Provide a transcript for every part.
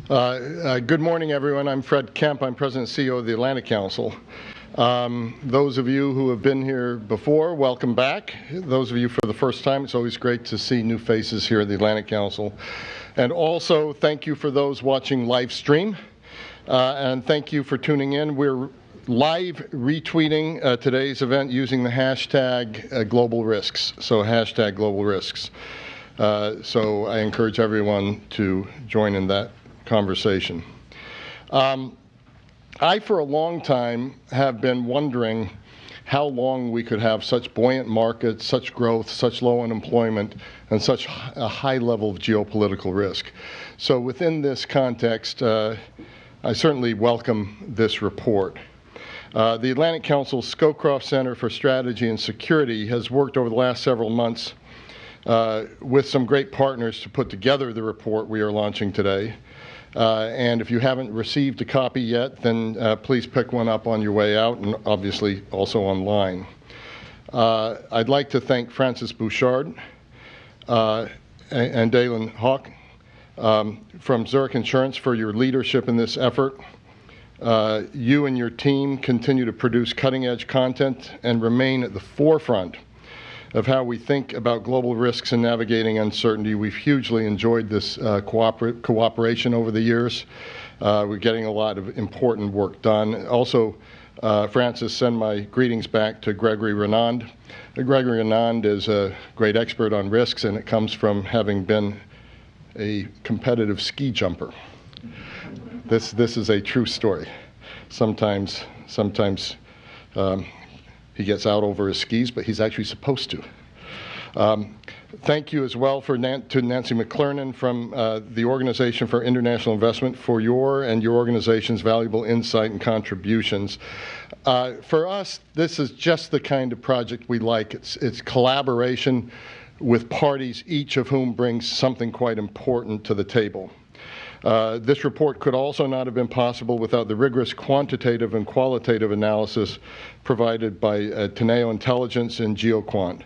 Good morning, everyone. I'm Fred Kemp. I'm President and CEO of the Atlantic Council. Those of you who have been here before, welcome back. Those of you for the first time, it's always great to see new faces here at the Atlantic Council. And also, thank you for those watching live stream. And thank you for tuning in. We're live retweeting today's event using the hashtag global risks. So hashtag global risks. So I encourage everyone to join in that conversation. I, for a long time, have been wondering how long we could have such buoyant markets, such growth, such low unemployment, and such a high level of geopolitical risk. So within this context, I certainly welcome this report. The Atlantic Council's Scowcroft Center for Strategy and Security has worked over the last several months with some great partners to put together the report we are launching today. And if you haven't received a copy yet, then please pick one up on your way out, and obviously also online. I'd like to thank Francis Bouchard and Dalen Hawk from Zurich Insurance for your leadership in this effort. You and your team continue to produce cutting-edge content and remain at the forefront of how we think about global risks and navigating uncertainty. We've hugely enjoyed this cooperation over the years. We're getting a lot of important work done. Also, Francis, send my greetings back to Gregory Renand. Gregory Renand is a great expert on risks, and it comes from having been a competitive ski jumper. This is a true story. Sometimes he gets out over his skis, but he's actually supposed to. Thank you as well to Nancy McClernand from the Organization for International Investment for your and your organization's valuable insight and contributions. For us, this is just the kind of project we like. It's collaboration with parties, each of whom brings something quite important to the table. This report could also not have been possible without the rigorous quantitative and qualitative analysis provided by Teneo Intelligence and GeoQuant.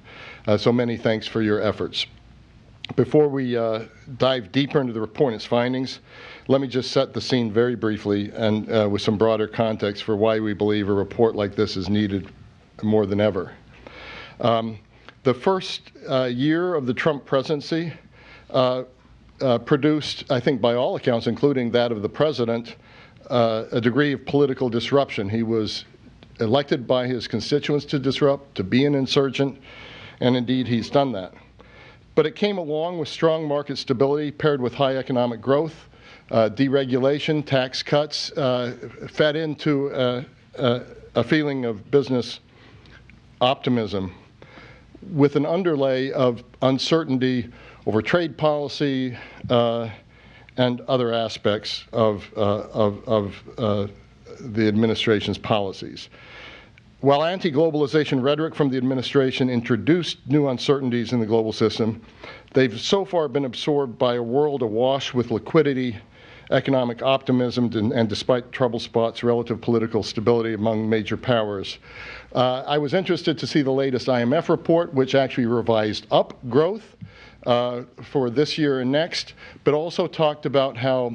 So many thanks for your efforts. Before we dive deeper into the report and its findings, let me just set the scene very briefly and with some broader context for why we believe a report like this is needed more than ever. The first year of the Trump presidency produced, I think by all accounts, including that of the president, a degree of political disruption. He was elected by his constituents to disrupt, to be an insurgent, and indeed he's done that. But it came along with strong market stability paired with high economic growth, deregulation, tax cuts, fed into a feeling of business optimism with an underlay of uncertainty over trade policy and other aspects of the administration's policies. While anti-globalization rhetoric from the administration introduced new uncertainties in the global system, they've so far been absorbed by a world awash with liquidity, economic optimism, and despite trouble spots, relative political stability among major powers. I was interested to see the latest IMF report, which actually revised up growth for this year and next, but also talked about how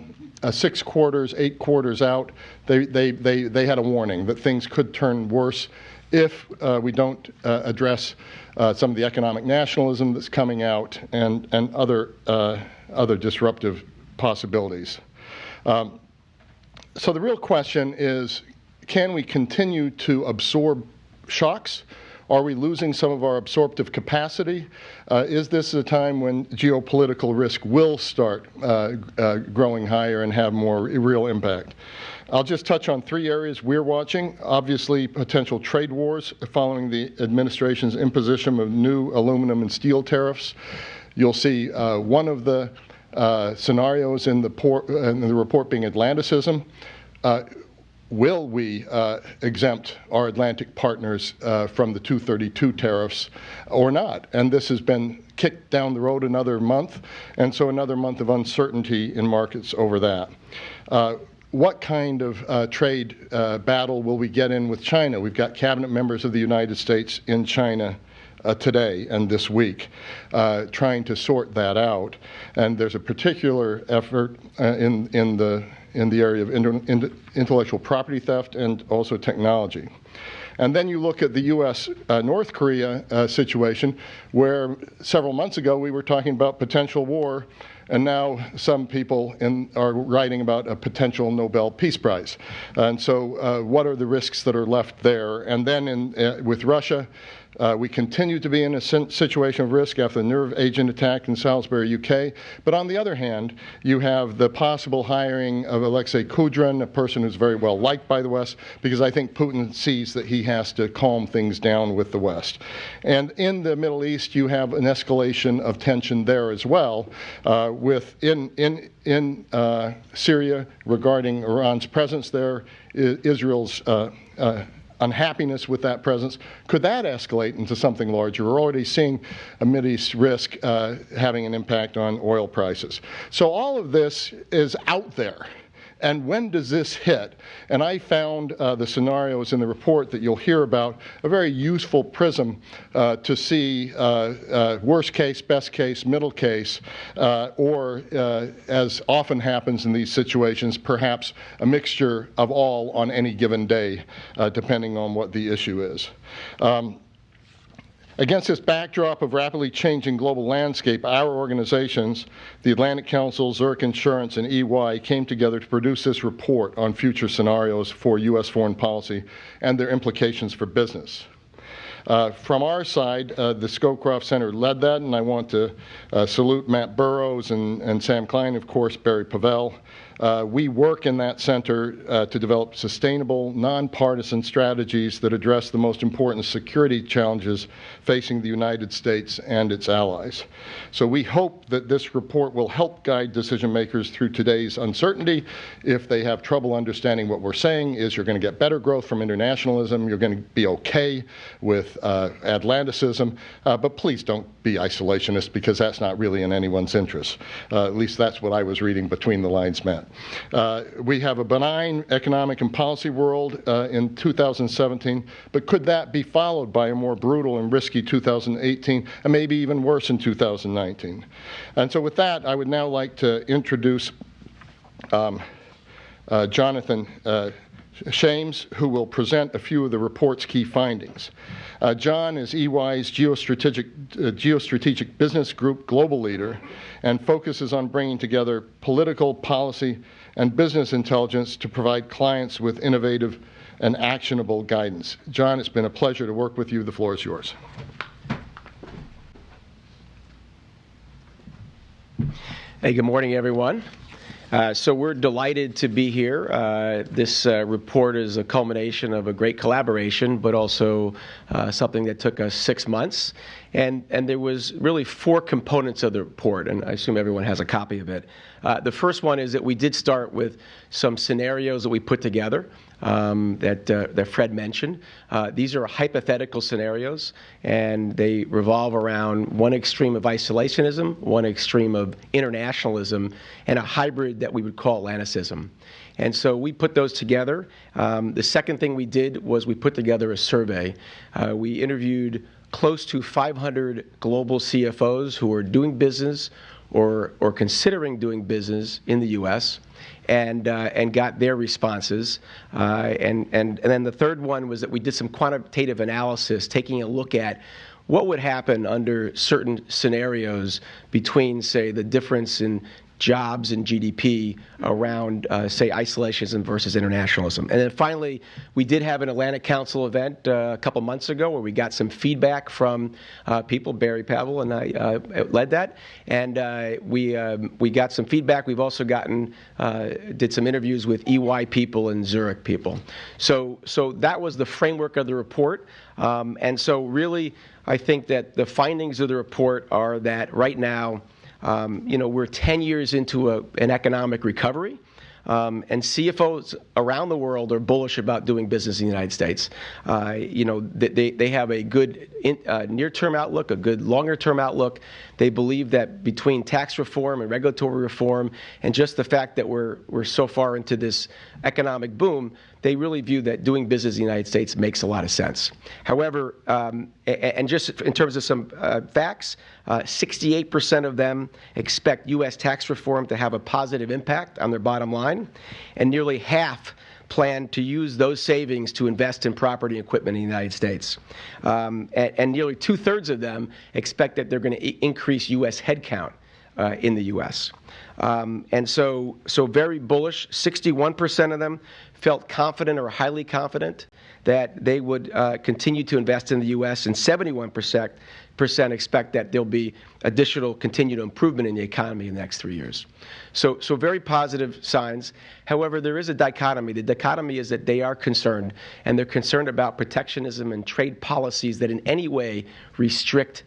6 quarters, 8 quarters out, they had a warning that things could turn worse if we don't address some of the economic nationalism that's coming out and other disruptive possibilities. So the real question is, can we continue to absorb shocks? Are we losing some of our absorptive capacity? Is this a time when geopolitical risk will start growing higher and have more real impact? I'll just touch on 3 areas we're watching. Obviously, potential trade wars following the administration's imposition of new aluminum and steel tariffs. You'll see one of the scenarios in the report being Atlanticism. Will we exempt our Atlantic partners from the 232 tariffs or not? And this has been kicked down the road another month, and so another month of uncertainty in markets over that. What kind of trade battle will we get in with China? We've got cabinet members of the United States in China today and this week, trying to sort that out. And there's a particular effort in the area of intellectual property theft and also technology. And then you look at the U.S. North Korea situation, where several months ago we were talking about potential war, and now some people are writing about a potential Nobel Peace Prize. And so what are the risks that are left there? And then with Russia, we continue to be in a situation of risk after the nerve agent attack in Salisbury, UK. But on the other hand, you have the possible hiring of Alexei Kudrin, a person who's very well liked by the West, because I think Putin sees that he has to calm things down with the West. And in the Middle East, you have an escalation of tension there as well, in Syria regarding Iran's presence there, Israel's unhappiness with that presence. Could that escalate into something larger? We're already seeing a Mideast risk having an impact on oil prices. So all of this is out there. And when does this hit? And I found the scenarios in the report that you'll hear about a very useful prism to see worst case, best case, middle case, or as often happens in these situations, perhaps a mixture of all on any given day, depending on what the issue is. Against this backdrop of rapidly changing global landscape, our organizations, the Atlantic Council, Zurich Insurance, and EY, came together to produce this report on future scenarios for U.S. foreign policy and their implications for business. From our side, the Scowcroft Center led that, and I want to salute Matt Burrows and Sam Klein, of course, Barry Pavel. We work in that center to develop sustainable, nonpartisan strategies that address the most important security challenges facing the United States and its allies. So we hope that this report will help guide decision makers through today's uncertainty. If they have trouble understanding what we're saying, is you're going to get better growth from internationalism, you're going to be okay with Atlanticism, but please don't be isolationist, because that's not really in anyone's interest. At least that's what I was reading between the lines, Matt. We have a benign economic and policy world in 2017, but could that be followed by a more brutal and risky 2018, and maybe even worse in 2019? And so with that, I would now like to introduce Jonathan Shames, who will present a few of the report's key findings. John is EY's geostrategic business group global leader and focuses on bringing together political, policy, and business intelligence to provide clients with innovative and actionable guidance. John, it's been a pleasure to work with you. The floor is yours. Hey, good morning, everyone. So we're delighted to be here. This report is a culmination of a great collaboration, but also something that took us 6 months. And there was really 4 components of the report, and I assume everyone has a copy of it. The first one is that we did start with some scenarios that we put together that Fred mentioned. These are hypothetical scenarios, and they revolve around one extreme of isolationism, one extreme of internationalism, and a hybrid that we would call Atlanticism. And so we put those together. The second thing we did was we put together a survey. We interviewed close to 500 global CFOs who are doing business or considering doing business in the U.S., and got their responses. And then the third one was that we did some quantitative analysis, taking a look at what would happen under certain scenarios between, say, the difference in jobs and GDP around, say, isolationism versus internationalism. And then finally, we did have an Atlantic Council event a couple months ago where we got some feedback from people. Barry Pavel and I led that, and we got some feedback. We've also did some interviews with EY people and Zurich people. So that was the framework of the report. And so really, I think that the findings of the report are that right now, we're 10 years into an economic recovery, and CFOs around the world are bullish about doing business in the United States. They have a good near-term outlook, a good longer-term outlook. They believe that between tax reform and regulatory reform and just the fact that we're so far into this economic boom, they really view that doing business in the United States makes a lot of sense. However, and just in terms of some facts, 68% of them expect U.S. tax reform to have a positive impact on their bottom line, and nearly half plan to use those savings to invest in property and equipment in the United States. And nearly two-thirds of them expect that they're going to increase U.S. headcount in the U.S. And so very bullish. 61% of them felt confident or highly confident that they would continue to invest in the U.S., and 71% expect that there'll be additional continued improvement in the economy in the next 3 years. So very positive signs. However, there is a dichotomy. The dichotomy is that they are concerned, and they're concerned about protectionism and trade policies that in any way restrict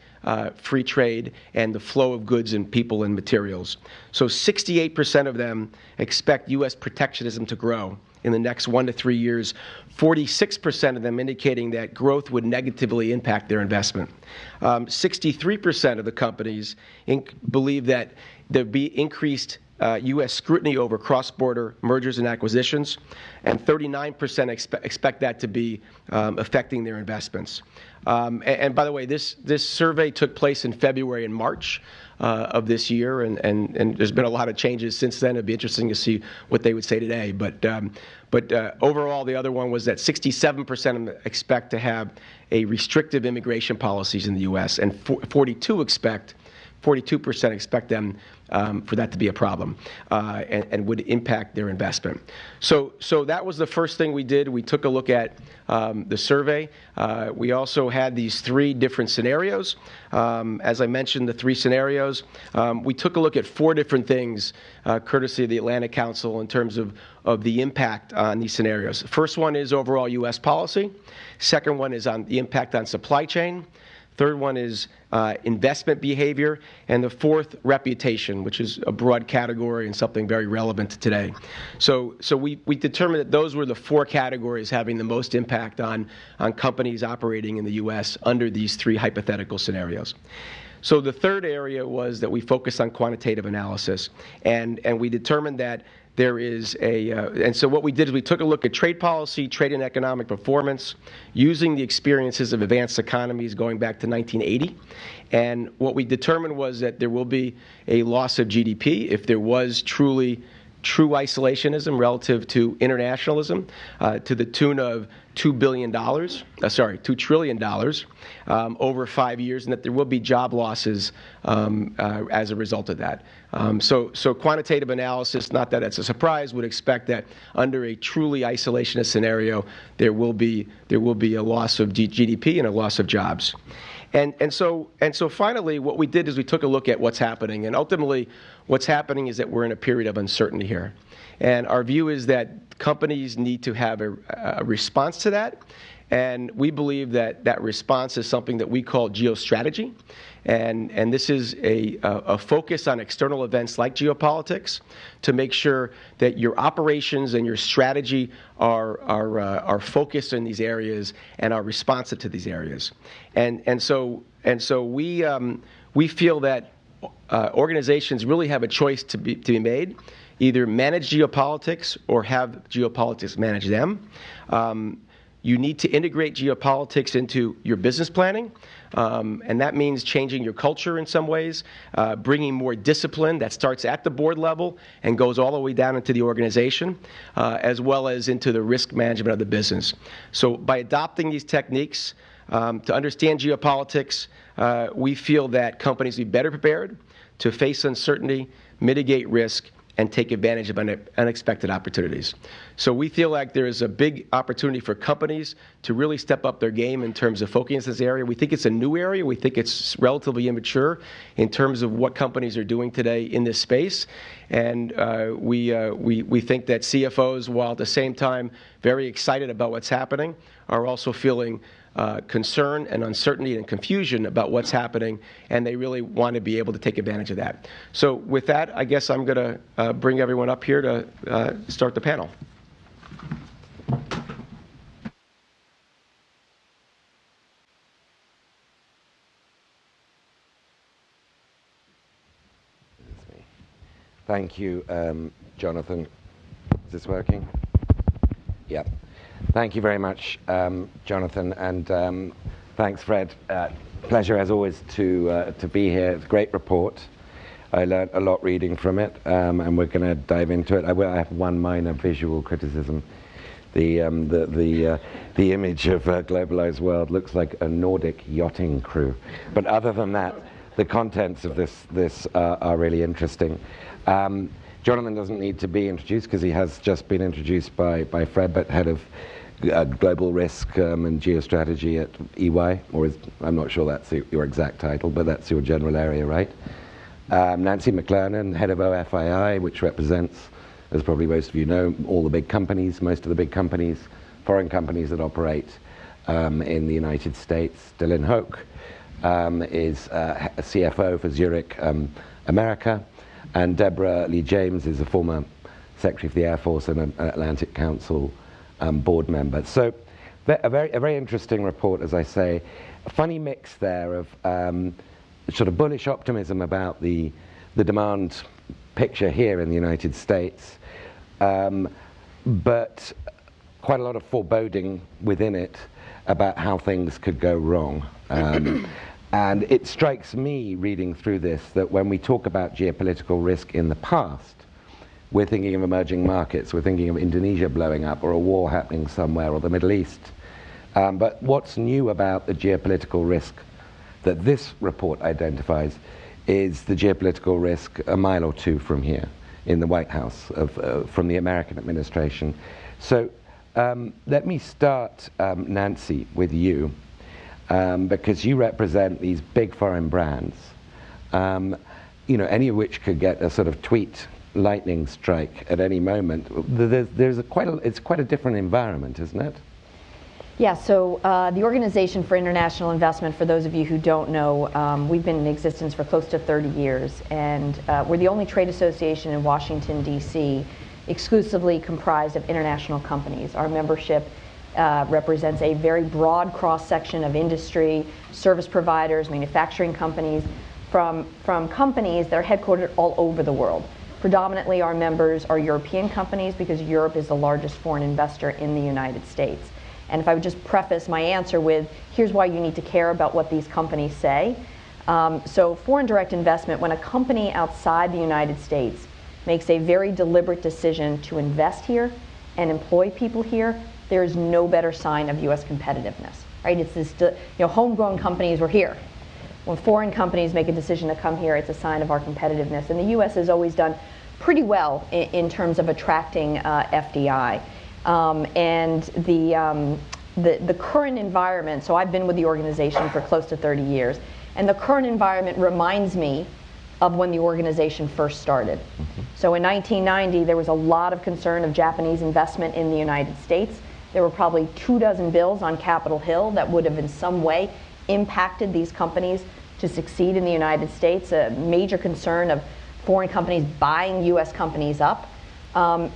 free trade and the flow of goods and people and materials. So 68% of them expect U.S. protectionism to grow in the next 1 to 3 years, 46% of them indicating that growth would negatively impact their investment. 63% of the companies believe that there'd be increased U.S. scrutiny over cross-border mergers and acquisitions, and 39% expect that to be affecting their investments. And by the way, this survey took place in February and March of this year, and there's been a lot of changes since then. It'd be interesting to see what they would say today. But overall, the other one was that 67% expect to have a restrictive immigration policies in the U.S., and 42% expect them for that to be a problem and would impact their investment. So that was the first thing we did. We took a look at the survey. We also had these 3 different scenarios. As I mentioned, the 3 scenarios. We took a look at 4 different things, courtesy of the Atlantic Council, in terms of the impact on these scenarios. The first one is overall U.S. policy. Second one is on the impact on supply chain. Third one is investment behavior, and the fourth, reputation, which is a broad category and something very relevant to today. So we determined that those were the 4 categories having the most impact on companies operating in the U.S. under these 3 hypothetical scenarios. So the third area was that we focused on quantitative analysis, and we determined that there is and so what we did is we took a look at trade policy, trade and economic performance, using the experiences of advanced economies going back to 1980. And what we determined was that there will be a loss of GDP if there was true isolationism relative to internationalism, to the tune of $2 trillion over 5 years, and that there will be job losses as a result of that. So quantitative analysis, not that it's a surprise, would expect that under a truly isolationist scenario, there will be a loss of GDP and a loss of jobs. And so finally, what we did is we took a look at what's happening, and ultimately, what's happening is that we're in a period of uncertainty here, and our view is that companies need to have a response to that, and we believe that that response is something that we call geostrategy, and this is a focus on external events like geopolitics to make sure that your operations and your strategy are focused in these areas and are responsive to these areas, and so we feel that organizations really have a choice to be made. Either manage geopolitics or have geopolitics manage them. You need to integrate geopolitics into your business planning, and that means changing your culture in some ways, bringing more discipline that starts at the board level and goes all the way down into the organization, as well as into the risk management of the business. So by adopting these techniques to understand geopolitics, we feel that companies will be better prepared to face uncertainty, mitigate risk, and take advantage of unexpected opportunities. So we feel like there is a big opportunity for companies to really step up their game in terms of focusing on this area. We think it's a new area. We think it's relatively immature in terms of what companies are doing today in this space. And we think that CFOs, while at the same time very excited about what's happening, are also feeling concern and uncertainty and confusion about what's happening, and they really want to be able to take advantage of that. So with that, I guess I'm going to bring everyone up here to start the panel. Thank you, Jonathan. Is this working? Yeah. Thank you very much, Jonathan, and thanks, Fred. Pleasure, as always, to be here. It's a great report. I learned a lot reading from it, and we're going to dive into it. I have one minor visual criticism. The image of a globalized world looks like a Nordic yachting crew. But other than that, the contents of this are really interesting. Jonathan doesn't need to be introduced because he has just been introduced by Fred, but head of global risk and geostrategy at EY, I'm not sure that's your exact title, but that's your general area, right? Nancy McClernand, head of OFII, which represents, as probably most of you know, all the big companies, most of the big companies, foreign companies that operate in the United States. Dylan Hoke is a CFO for Zurich America, and Deborah Lee James is a former Secretary of the Air Force and an Atlantic Council board member. So a very interesting report, as I say. A funny mix there of sort of bullish optimism about the demand picture here in the United States, but quite a lot of foreboding within it about how things could go wrong. And it strikes me, reading through this, that when we talk about geopolitical risk in the past, we're thinking of emerging markets, we're thinking of Indonesia blowing up, or a war happening somewhere, or the Middle East. But what's new about the geopolitical risk that this report identifies is the geopolitical risk a mile or two from here, in the White House, from the American administration. So let me start, Nancy, with you. Because you represent these big foreign brands, any of which could get a sort of tweet lightning strike at any moment. It's quite a different environment, isn't it? Yeah, so the Organization for International Investment, for those of you who don't know, we've been in existence for close to 30 years, and we're the only trade association in Washington, D.C., exclusively comprised of international companies. Our membership represents a very broad cross-section of industry, service providers, manufacturing companies, from companies that are headquartered all over the world. Predominantly, our members are European companies because Europe is the largest foreign investor in the United States. And if I would just preface my answer with, here's why you need to care about what these companies say. So foreign direct investment, when a company outside the United States makes a very deliberate decision to invest here and employ people here, there is no better sign of U.S. competitiveness, right? It's this, homegrown companies were here. When foreign companies make a decision to come here, it's a sign of our competitiveness. And the U.S. has always done pretty well in terms of attracting FDI. And the current environment, so I've been with the organization for close to 30 years, and the current environment reminds me of when the organization first started. Mm-hmm. So in 1990, there was a lot of concern of Japanese investment in the United States. There were probably 24 bills on Capitol Hill that would have in some way impacted these companies to succeed in the United States, a major concern of foreign companies buying U.S. companies up. I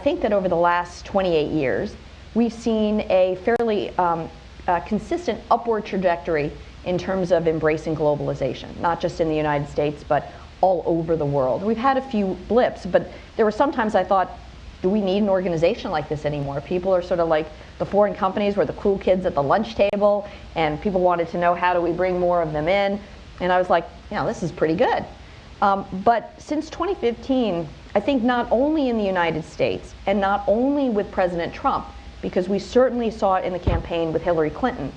think that over the last 28 years, we've seen a fairly consistent upward trajectory in terms of embracing globalization, not just in the United States, but all over the world. We've had a few blips, but there were sometimes I thought, do we need an organization like this anymore? People are sort of like the foreign companies were the cool kids at the lunch table, and people wanted to know, how do we bring more of them in? And I was like, this is pretty good. But since 2015, I think not only in the United States and not only with President Trump, because we certainly saw it in the campaign with Hillary Clinton,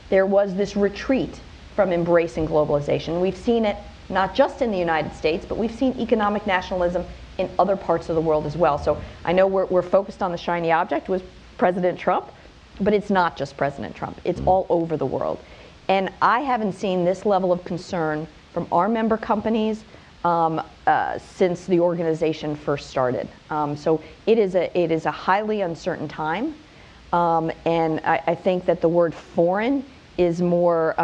there was this retreat from embracing globalization. We've seen it not just in the United States, but we've seen economic nationalism in other parts of the world as well. So I know we're focused on the shiny object with President Trump, but it's not just President Trump. It's all over the world. And I haven't seen this level of concern from our member companies since the organization first started. So it is a highly uncertain time. And I think that the word foreign is more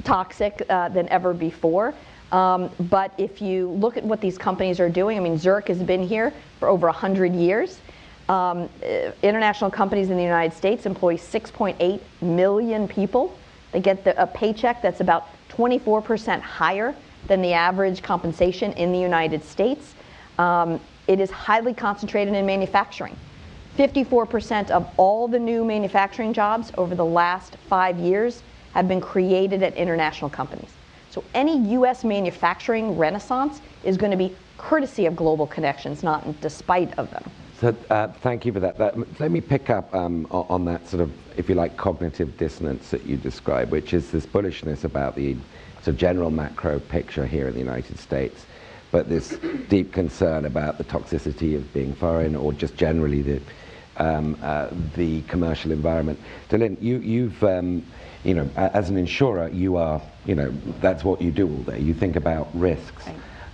toxic than ever before. But if you look at what these companies are doing, Zurich has been here for over 100 years. International companies in the United States employ 6.8 million people. They get a paycheck that's about 24% higher than the average compensation in the United States. It is highly concentrated in manufacturing. 54% of all the new manufacturing jobs over the last 5 years have been created at international companies. So any U.S. manufacturing renaissance is going to be courtesy of global connections, not despite of them. So thank you for that. Let me pick up on that sort of, if you like, cognitive dissonance that you describe, which is this bullishness about the sort of general macro picture here in the United States, but this deep concern about the toxicity of being foreign, or just generally the commercial environment. So Lynn, you've you know, as an insurer, you are, you know, that's what you do all day. You think about risks.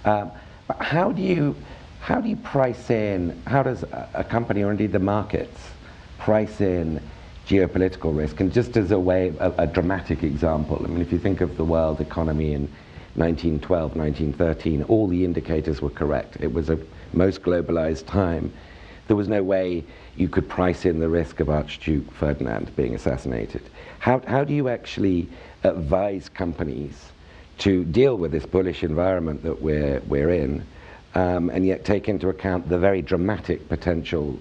Right. But how do you price in, how does a company, or indeed the markets, price in geopolitical risk? And just as a dramatic example, I mean, if you think of the world economy in 1912, 1913, all the indicators were correct. It was a most globalized time. There was no way you could price in the risk of Archduke Ferdinand being assassinated. How do you actually advise companies to deal with this bullish environment that we're in, and yet take into account the very dramatic potential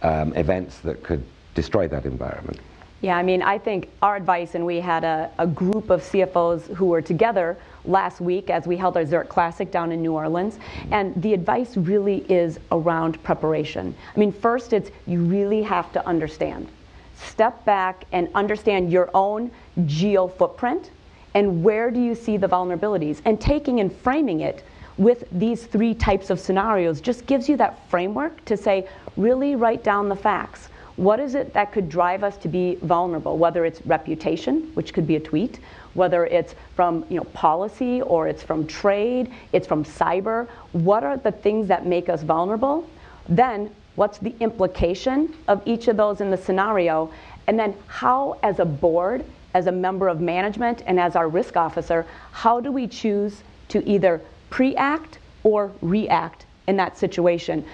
events that could destroy that environment? Yeah, I mean, I think our advice, and we had a group of CFOs who were together last week as we held our Zurich Classic down in New Orleans, and the advice really is around preparation. I mean, first, it's you really have to understand. Step back and understand your own geo footprint, and where do you see the vulnerabilities, and taking and framing it with these 3 types of scenarios just gives you that framework to say, really write down the facts. What is it that could drive us to be vulnerable? Whether it's reputation, which could be a tweet, whether it's from policy, or it's from trade, it's from cyber. What are the things that make us vulnerable? Then what's the implication of each of those in the scenario? And then how, as a board, as a member of management, and as our risk officer, how do we choose to either pre-act or react in that situation?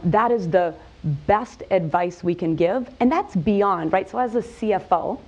That is the best advice we can give, and that's beyond, right? So as a CFO,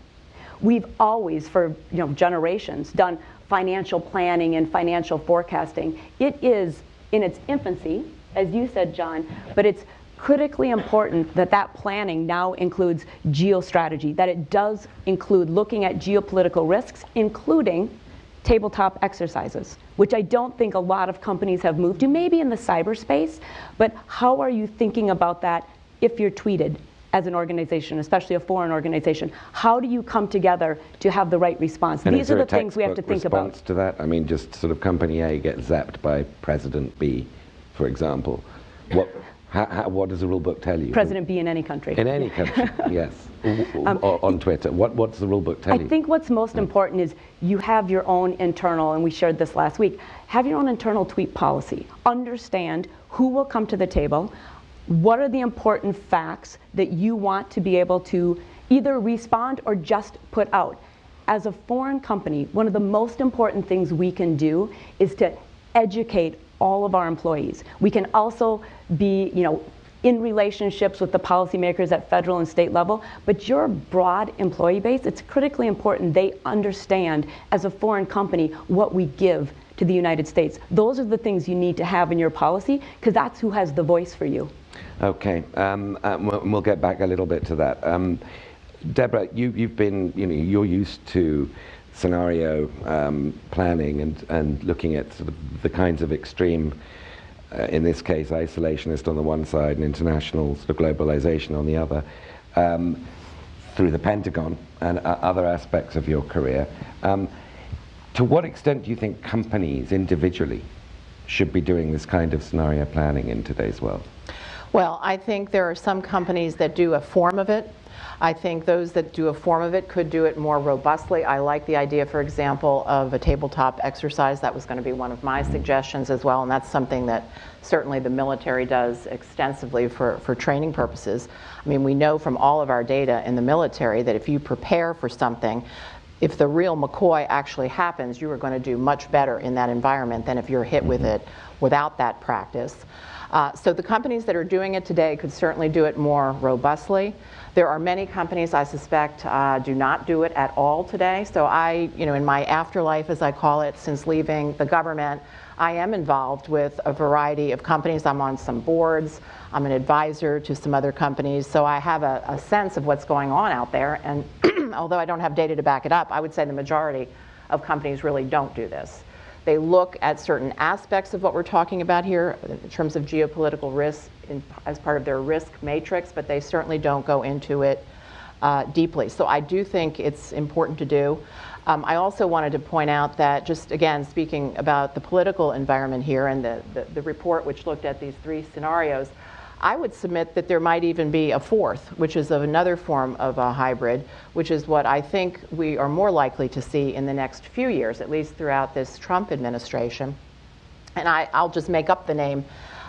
we've always, for generations, done financial planning and financial forecasting. It is in its infancy, as you said, John, but it's critically important that that planning now includes geostrategy, that it does include looking at geopolitical risks, including tabletop exercises, which I don't think a lot of companies have moved to, maybe in the cyberspace, but how are you thinking about that if you're tweeted as an organization, especially a foreign organization? How do you come together to have the right response? And these are the things we have to think about. Response to that? I mean, just sort of company A gets zapped by President B, for example. What does the rule book tell you? President B in any country. In any country, yes. On Twitter. What's the rule book tell you? I think what's most important is you have your own internal, and we shared this last week, have your own internal tweet policy. Understand who will come to the table, what are the important facts that you want to be able to either respond or just put out. As a foreign company, one of the most important things we can do is to educate all of our employees. We can also be, in relationships with the policymakers at federal and state level, but your broad employee base, it's critically important they understand as a foreign company what we give to the United States. Those are the things you need to have in your policy, because that's who has the voice for you. Okay, we'll get back a little bit to that. Deborah, you've been, you're used to scenario planning and looking at sort of the kinds of extreme, in this case, isolationist on the one side and international sort of globalization on the other, through the Pentagon and other aspects of your career. To what extent do you think companies individually should be doing this kind of scenario planning in today's world? Well, I think there are some companies that do a form of it. I think those that do a form of it could do it more robustly. I like the idea, for example, of a tabletop exercise. That was going to be one of my suggestions as well, and that's something that certainly the military does extensively for training purposes. I mean, we know from all of our data in the military that if you prepare for something, if the real McCoy actually happens, you are going to do much better in that environment than if you're hit with it without that practice. So the companies that are doing it today could certainly do it more robustly. There are many companies, I suspect, do not do it at all today. So in my afterlife, as I call it, since leaving the government, I am involved with a variety of companies. I'm on some boards. I'm an advisor to some other companies. So I have a sense of what's going on out there. And although I don't have data to back it up, I would say the majority of companies really don't do this. They look at certain aspects of what we're talking about here in terms of geopolitical risk as part of their risk matrix, but they certainly don't go into it deeply. So I do think it's important to do. I also wanted to point out that, just again, speaking about the political environment here and the report which looked at these three scenarios, I would submit that there might even be a fourth, which is of another form of a hybrid, which is what I think we are more likely to see in the next few years, at least throughout this Trump administration. And I'll just make up the name.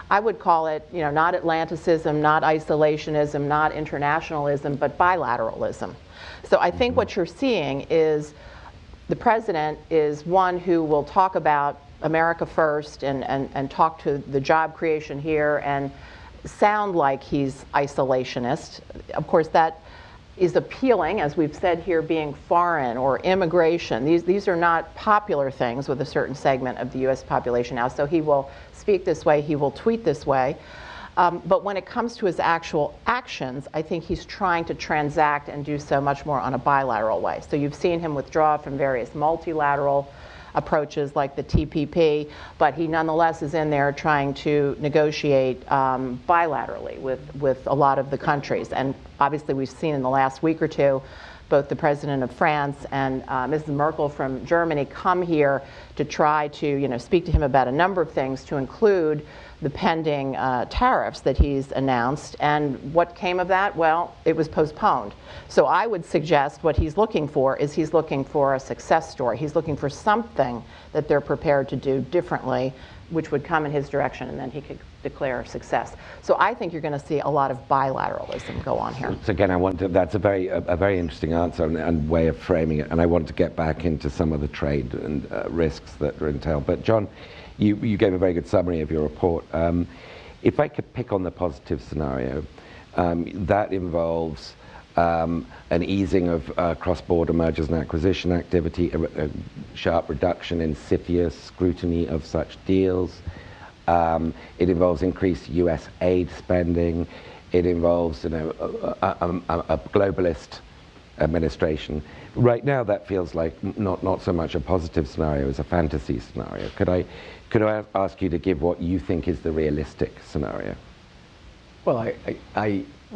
I would call it, not Atlanticism, not isolationism, not internationalism, but bilateralism. So I think what you're seeing is the president is one who will talk about America first and talk to the job creation here and sound like he's isolationist. Of course, that is appealing, as we've said here, being foreign or immigration. These are not popular things with a certain segment of the U.S. population now. So he will speak this way, he will tweet this way. But when it comes to his actual actions, I think he's trying to transact and do so much more on a bilateral way. So you've seen him withdraw from various multilateral approaches like the TPP, but he nonetheless is in there trying to negotiate bilaterally with a lot of the countries. And obviously we've seen in the last week or two both the president of France and Mrs. Merkel from Germany come here to try to speak to him about a number of things, to include the pending tariffs that he's announced. And what came of that? Well, it was postponed. So I would suggest what he's looking for is he's looking for a success story. He's looking for something that they're prepared to do differently, which would come in his direction, and then he could declare success. So I think you're going to see a lot of bilateralism go on here. So again, that's a very interesting answer and way of framing it, and I want to get back into some of the trade and risks that are entailed. But John, you gave a very good summary of your report. If I could pick on the positive scenario, that involves an easing of cross-border mergers and acquisition activity, a sharp reduction in CFIUS scrutiny of such deals. It involves increased U.S. aid spending. It involves, a globalist administration. Right now, that feels like not so much a positive scenario as a fantasy scenario. Could I ask you to give what you think is the realistic scenario? Well,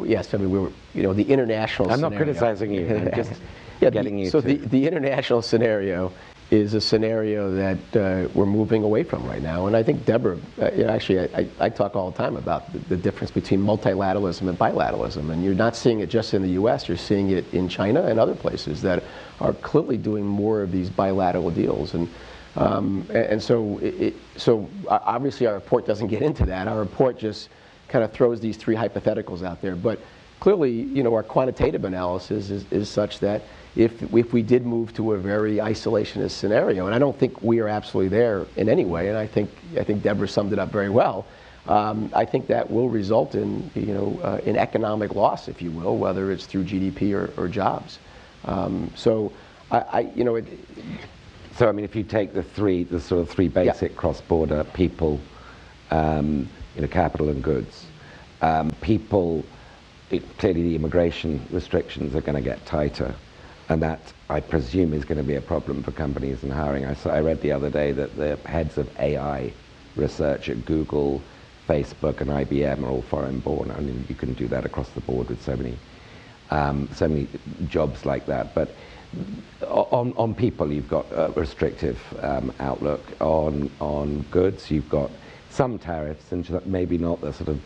yes, I mean, we were, the international I'm scenario. not criticizing you, I'm just getting you so to... the international scenario is a scenario that we're moving away from right now. And I think Deborah, actually, I talk all the time about the difference between multilateralism and bilateralism. And you're not seeing it just in the US, you're seeing it in China and other places that are clearly doing more of these bilateral deals. And so obviously our report doesn't get into that. Our report just kind of throws these three hypotheticals out there. But clearly, our quantitative analysis is such that if we did move to a very isolationist scenario, and I don't think we are absolutely there in any way, and I think Deborah summed it up very well. I think that will result in in economic loss, if you will, whether it's through GDP or jobs. So So I mean, if you take the sort of three basic cross-border people, capital and goods, people, clearly the immigration restrictions are going to get tighter. And that, I presume, is going to be a problem for companies and hiring. I read the other day that the heads of AI research at Google, Facebook, and IBM are all foreign-born. I mean, you can do that across the board with so many jobs like that. But on people, you've got a restrictive outlook. On goods, you've got some tariffs, and maybe not the sort of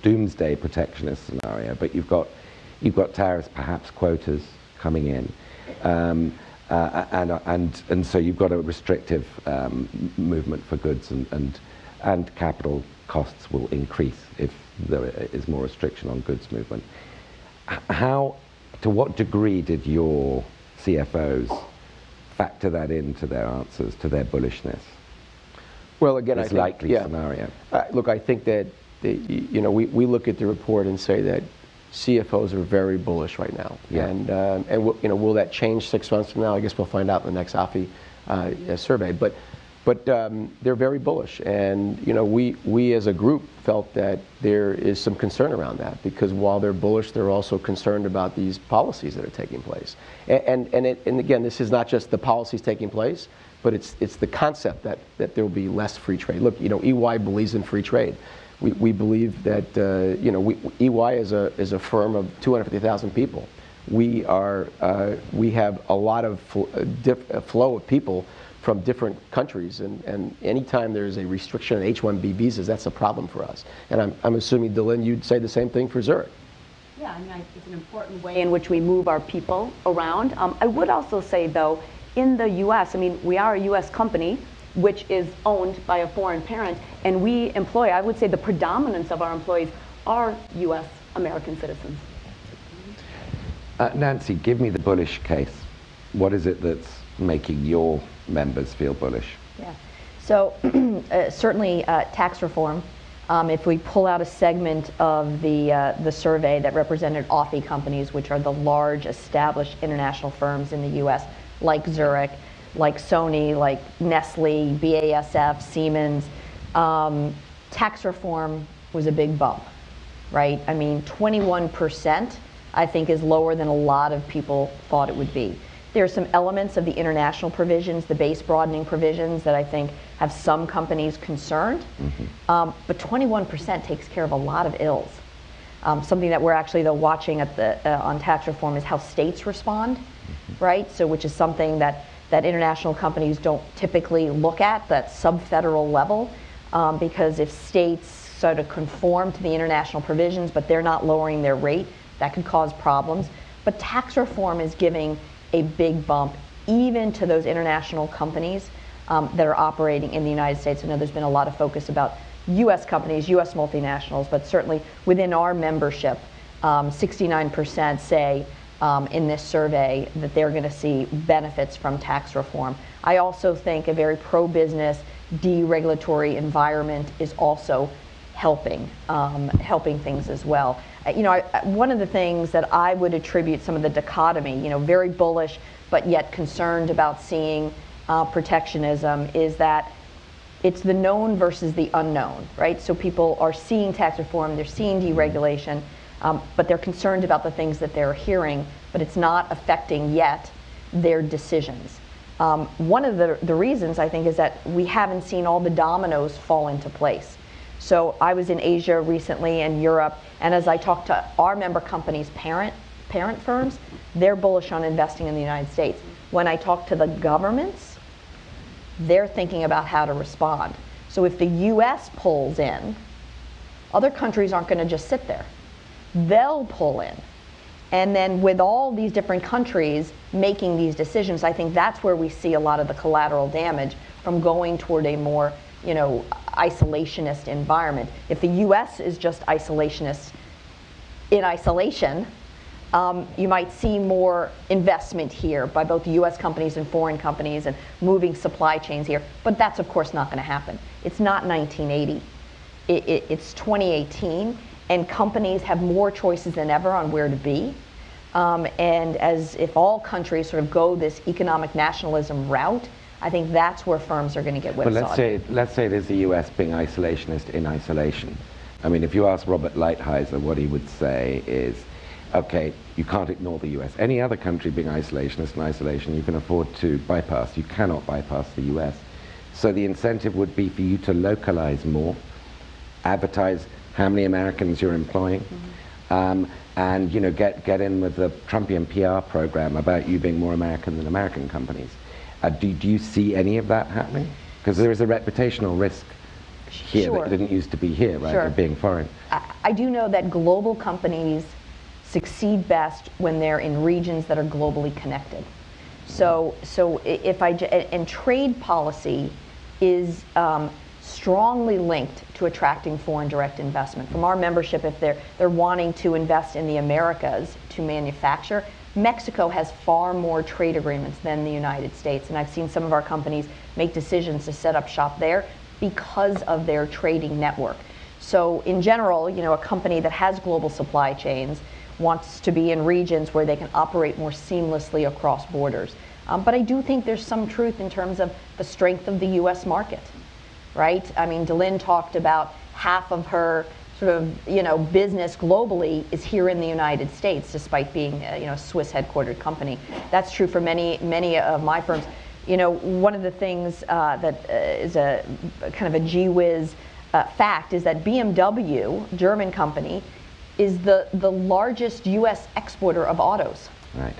doomsday protectionist scenario, but you've got tariffs, perhaps quotas coming in. And so you've got a restrictive movement for goods, and capital costs will increase if there is more restriction on goods movement. To what degree did your CFOs factor that into their answers to their bullishness? Well, again, I This think, likely yeah. scenario. Look, I think that we look at the report and say that CFOs are very bullish right now. Yeah. And will that change 6 months from now? I guess we'll find out in the next AFI survey. But they're very bullish, and we as a group felt that there is some concern around that, because while they're bullish, they're also concerned about these policies that are taking place. And again, this is not just the policies taking place, but it's the concept that there will be less free trade. Look, EY believes in free trade. We believe that EY is a firm of 250,000 people. We have a lot of flow of people from different countries, and anytime there's a restriction on H-1B visas, that's a problem for us. And I'm assuming, Dylan, you'd say the same thing for Zurich. Yeah, I mean, it's an important way in which we move our people around. I would also say, though, in the U.S., I mean, we are a U.S. company, which is owned by a foreign parent, and we employ, I would say the predominance of our employees are U.S. American citizens. Nancy, give me the bullish case. What is it that's making your members feel bullish? Yeah. So certainly tax reform. If we pull out a segment of the survey that represented AFI companies, which are the large established international firms in the U.S., like Zurich, like Sony, like Nestle, BASF, Siemens, tax reform was a big bump, right? I mean, 21%, I think, is lower than a lot of people thought it would be. There are some elements of the international provisions, the base broadening provisions, that I think have some companies concerned. But 21% takes care of a lot of ills. Something that we're actually, though, watching on tax reform is how states respond, right? So, which is something that international companies don't typically look at, that sub-federal level, because if states sort of conform to the international provisions, but they're not lowering their rate, that could cause problems. But tax reform is giving a big bump even to those international companies that are operating in the United States. I know there's been a lot of focus about U.S. companies, U.S. multinationals, but certainly within our membership, 69% say in this survey that they're going to see benefits from tax reform. I also think a very pro-business, deregulatory environment is also helping things as well. One of the things that I would attribute some of the dichotomy, very bullish but yet concerned about seeing protectionism, is that it's the known versus the unknown, right? So people are seeing tax reform, they're seeing deregulation, but they're concerned about the things that they're hearing, but it's not affecting yet their decisions. One of the reasons, I think, is that we haven't seen all the dominoes fall into place. So I was in Asia recently and Europe, and as I talked to our member companies' parent firms, they're bullish on investing in the United States. When I talk to the governments, they're thinking about how to respond. So if the U.S. pulls in, other countries aren't going to just sit there. They'll pull in. And then with all these different countries making these decisions, I think that's where we see a lot of the collateral damage from going toward a more, isolationist environment. If the U.S. is just isolationist in isolation, you might see more investment here by both U.S. companies and foreign companies and moving supply chains here. But that's, of course, not going to happen. It's not 1980. It's 2018, and companies have more choices than ever on where to be. And as if all countries sort of go this economic nationalism route, I think that's where firms are going to get whipsawed. But let's say it is the U.S. being isolationist in isolation. I mean, if you ask Robert Lighthizer, what he would say is, okay, you can't ignore the U.S. Any other country being isolationist in isolation, you can afford to bypass. You cannot bypass the U.S. So the incentive would be for you to localize more, advertise how many Americans you're employing, and get in with the Trumpian PR program about you being more American than American companies. Do you see any of that happening? Because there is a reputational risk here that didn't used to be here, right, of being foreign. I do know that global companies succeed best when they're in regions that are globally connected. So and trade policy is strongly linked to attracting foreign direct investment. From our membership, if they're wanting to invest in the Americas to manufacture, Mexico has far more trade agreements than the United States, and I've seen some of our companies make decisions to set up shop there because of their trading network. So in general, a company that has global supply chains wants to be in regions where they can operate more seamlessly across borders. But I do think there's some truth in terms of the strength of the US market, right? I mean, Delin talked about half of her business globally is here in the United States, despite being a Swiss headquartered company. That's true for many of my firms. One of the things that is a kind of a gee whiz fact is that BMW, German company, is the largest U.S. exporter of autos. Right.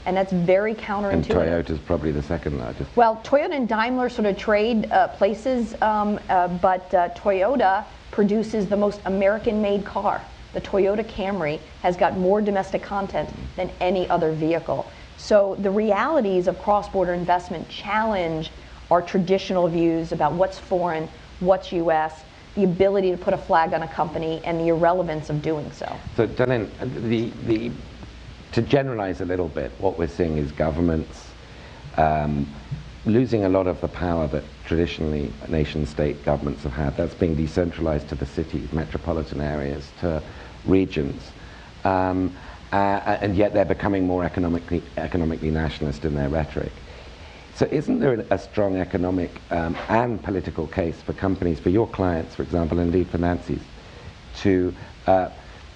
And that's very counterintuitive. And Toyota's probably the second largest. Well, Toyota and Daimler sort of trade places, but Toyota produces the most American-made car. The Toyota Camry has got more domestic content than any other vehicle. So the realities of cross-border investment challenge our traditional views about what's foreign, what's U.S., the ability to put a flag on a company, and the irrelevance of doing so. So, Delin, to generalize a little bit, what we're seeing is governments losing a lot of the power that traditionally nation-state governments have had. That's being decentralized to the cities, metropolitan areas, to regions. And yet they're becoming more economically nationalist in their rhetoric. So isn't there a strong economic and political case for companies, for your clients, for example, and indeed for Nancy's, to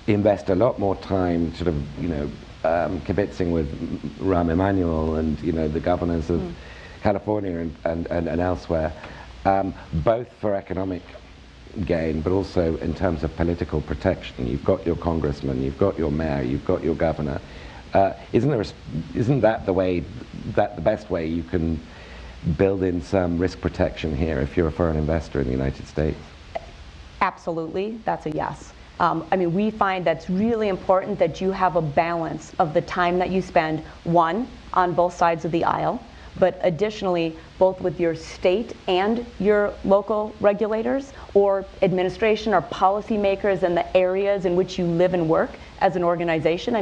invest a lot more time kibitzing with Rahm Emanuel and the governors of California and elsewhere, both for economic gain, but also in terms of political protection? You've got your congressman, you've got your mayor, you've got your governor. Isn't that the best way you can build in some risk protection here if you're a foreign investor in the United States? Absolutely, that's a yes. We find that's really important that you have a balance of the time that you spend, one, on both sides of the aisle, but additionally, both with your state and your local regulators or administration or policymakers in the areas in which you live and work as an organization.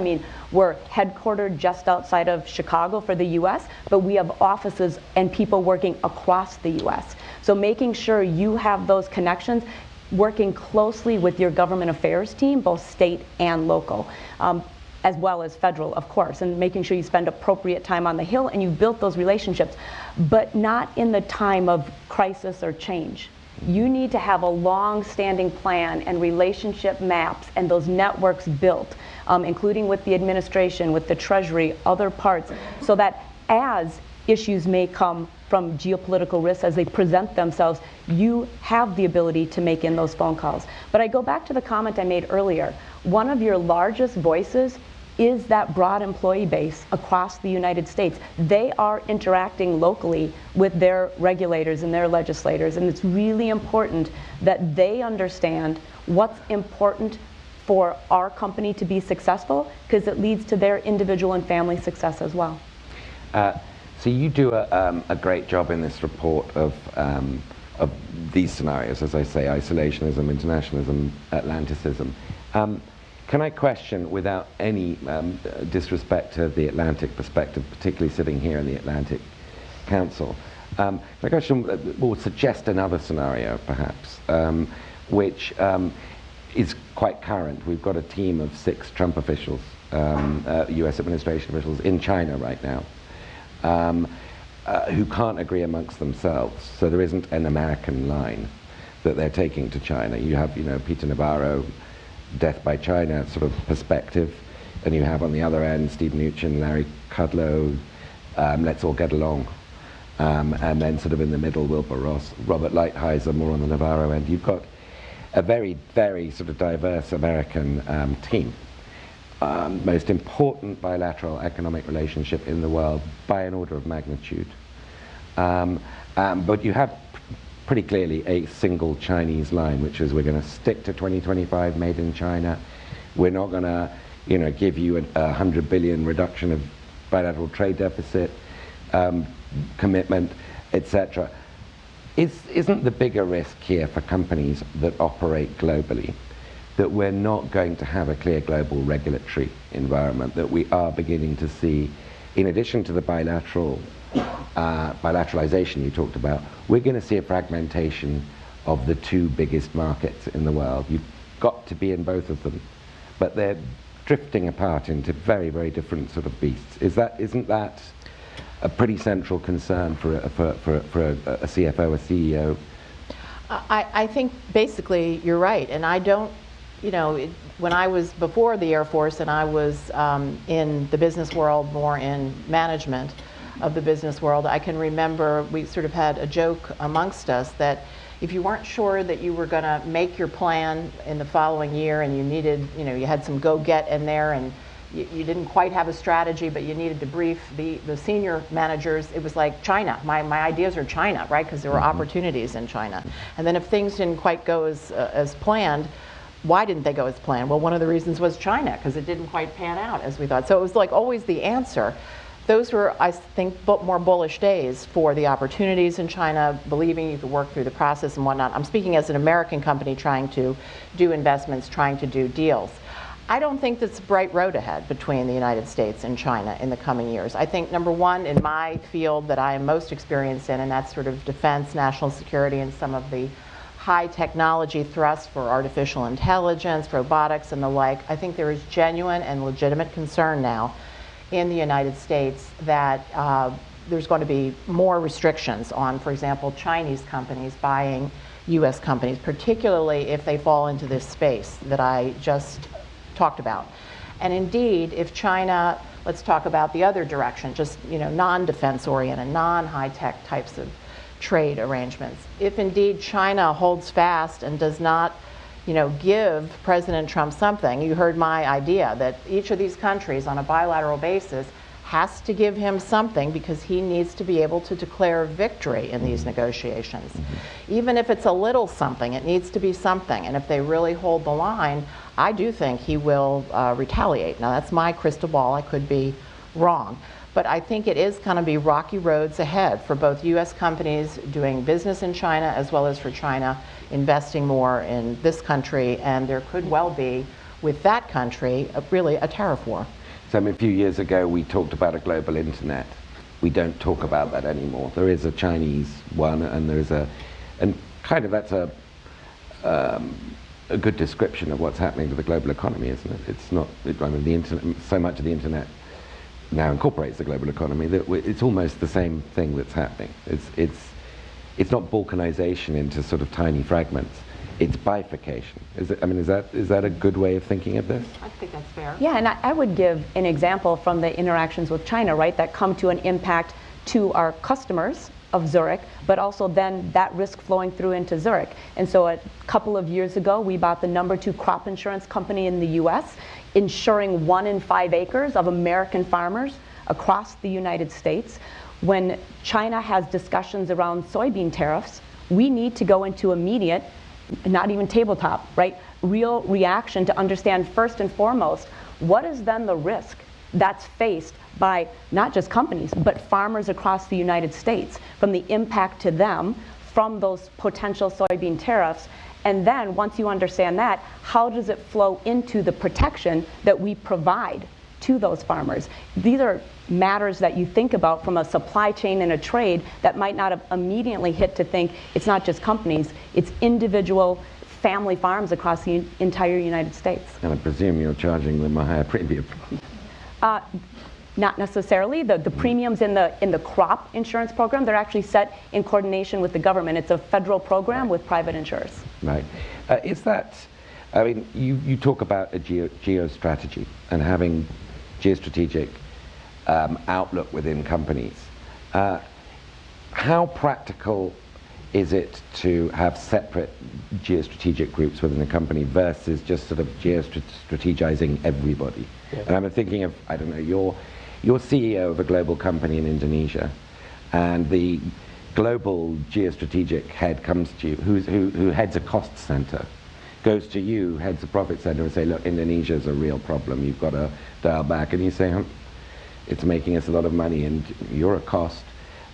We're headquartered just outside of Chicago for the US, but we have offices and people working across the US. So making sure you have those connections, working closely with your government affairs team, both state and local, as well as federal, of course, and making sure you spend appropriate time on the Hill and you've built those relationships, but not in the time of crisis or change. You need to have a long-standing plan and relationship maps and those networks built, including with the administration, with the Treasury, other parts, so that as issues may come from geopolitical risks as they present themselves, you have the ability to make in those phone calls. But I go back to the comment I made earlier. One of your largest voices is that broad employee base across the United States. They are interacting locally with their regulators and their legislators, and it's really important that they understand what's important for our company to be successful, because it leads to their individual and family success as well. So you do a great job in this report of these scenarios, as I say, isolationism, internationalism, Atlanticism. Can I question, without any disrespect to the Atlantic perspective, particularly sitting here in the Atlantic Council, can I question, or suggest another scenario, perhaps, which is quite current? We've got a team of 6 Trump officials, US administration officials, in China right now, who can't agree amongst themselves. So there isn't an American line that they're taking to China. You have, Peter Navarro, Death by China sort of perspective, and you have on the other end Steve Mnuchin, Larry Kudlow, let's all get along. And then sort of in the middle, Wilbur Ross, Robert Lighthizer, more on the Navarro end. You've got a very, very sort of diverse American team. Most important bilateral economic relationship in the world by an order of magnitude. But you have pretty clearly a single Chinese line, which is we're going to stick to 2025 made in China. We're not going to, give you a 100 billion reduction of bilateral trade deficit commitment, etc. Isn't the bigger risk here for companies that operate globally that we're not going to have a clear global regulatory environment, that we are beginning to see, in addition to the bilateralization you talked about, we're going to see a fragmentation of the two biggest markets in the world. You've got to be in both of them, but they're drifting apart into very, very different sort of beasts. Isn't that a pretty central concern for a CFO, a CEO? I think basically you're right, and I don't, when I was before the Air Force and I was in the business world, more in management of the business world, I can remember we sort of had a joke amongst us that if you weren't sure that you were going to make your plan in the following year and you needed, you had some go-get in there and you didn't quite have a strategy, but you needed to brief the senior managers, it was like China. My ideas are China, right? Because there were opportunities in China. And then if things didn't quite go as planned, why didn't they go as planned? Well, one of the reasons was China, because it didn't quite pan out as we thought. So it was like always the answer. Those were, I think, more bullish days for the opportunities in China, believing you could work through the process and whatnot. I'm speaking as an American company trying to do investments, trying to do deals. I don't think that's a bright road ahead between the United States and China in the coming years. I think, number one, in my field that I am most experienced in, and that's sort of defense, national security, and some of the high technology thrust for artificial intelligence, robotics, and the like, I think there is genuine and legitimate concern now in the United States that there's going to be more restrictions on, for example, Chinese companies buying US companies, particularly if they fall into this space that I just talked about. And indeed, if China, let's talk about the other direction, just non-defense oriented, non-high-tech types of trade arrangements. If indeed China holds fast and does not give President Trump something, you heard my idea that each of these countries on a bilateral basis has to give him something because he needs to be able to declare victory in these negotiations. Even if it's a little something, it needs to be something. And if they really hold the line, I do think he will retaliate. Now that's my crystal ball, I could be wrong. But I think it is going to be rocky roads ahead for both US companies doing business in China as well as for China investing more in this country. And there could well be, with that country, really a tariff war. So a few years ago we talked about a global internet. We don't talk about that anymore. There is a Chinese one, and there's and kind of that's a good description of what's happening to the global economy, isn't it? It's not, I mean, the internet, so much of the internet now incorporates the global economy that it's almost the same thing that's happening. It's not balkanization into sort of tiny fragments. It's bifurcation. Is that a good way of thinking of this? I think that's fair. Yeah, and I would give an example from the interactions with China, right, that come to an impact to our customers of Zurich, but also then that risk flowing through into Zurich. And so a couple of years ago, we bought the #2 crop insurance company in the US, insuring 1 in 5 acres of American farmers across the United States. When China has discussions around soybean tariffs, we need to go into immediate, not even tabletop, right, real reaction to understand first and foremost, what is then the risk that's faced by not just companies, but farmers across the United States from the impact to them from those potential soybean tariffs. And then once you understand that, how does it flow into the protection that we provide to those farmers? These are matters that you think about from a supply chain and a trade that might not have immediately hit to think it's not just companies, it's individual family farms across the entire United States. And I presume you're charging them a higher premium. Not necessarily. The premiums in the crop insurance program, they're actually set in coordination with the government. It's a federal program with private insurers. Right. Is that, I mean, you talk about a geostrategy and having geostrategic outlook within companies. How practical is it to have separate geostrategic groups within a company versus just sort of geostrategizing everybody? Yeah. And I'm thinking of, I don't know, you're CEO of a global company in Indonesia, and the global geostrategic head comes to you, who heads a cost center, goes to you, heads a profit center, and say, look, Indonesia's a real problem, you've got to dial back. And you say, it's making us a lot of money and you're a cost.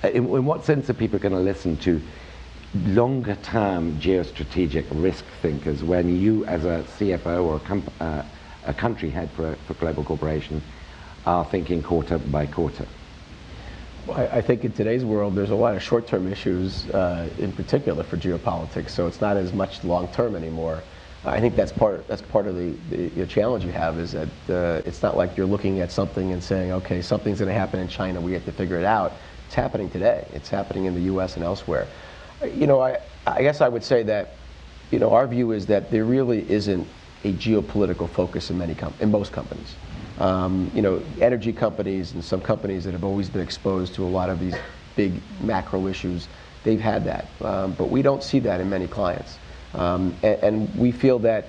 In what sense are people going to listen to longer term geostrategic risk thinkers when you, as a CFO or a country head for a global corporation, are thinking quarter by quarter? Well, I think in today's world, there's a lot of short-term issues, in particular for geopolitics. So it's not as much long-term anymore. I think that's part of the challenge you have, is that it's not like you're looking at something and saying, okay, something's going to happen in China, we have to figure it out. It's happening today. It's happening in the U.S. and elsewhere. I guess I would say that, our view is that there really isn't a geopolitical focus in most companies. Energy companies and some companies that have always been exposed to a lot of these big macro issues, they've had that. But we don't see that in many clients. And we feel that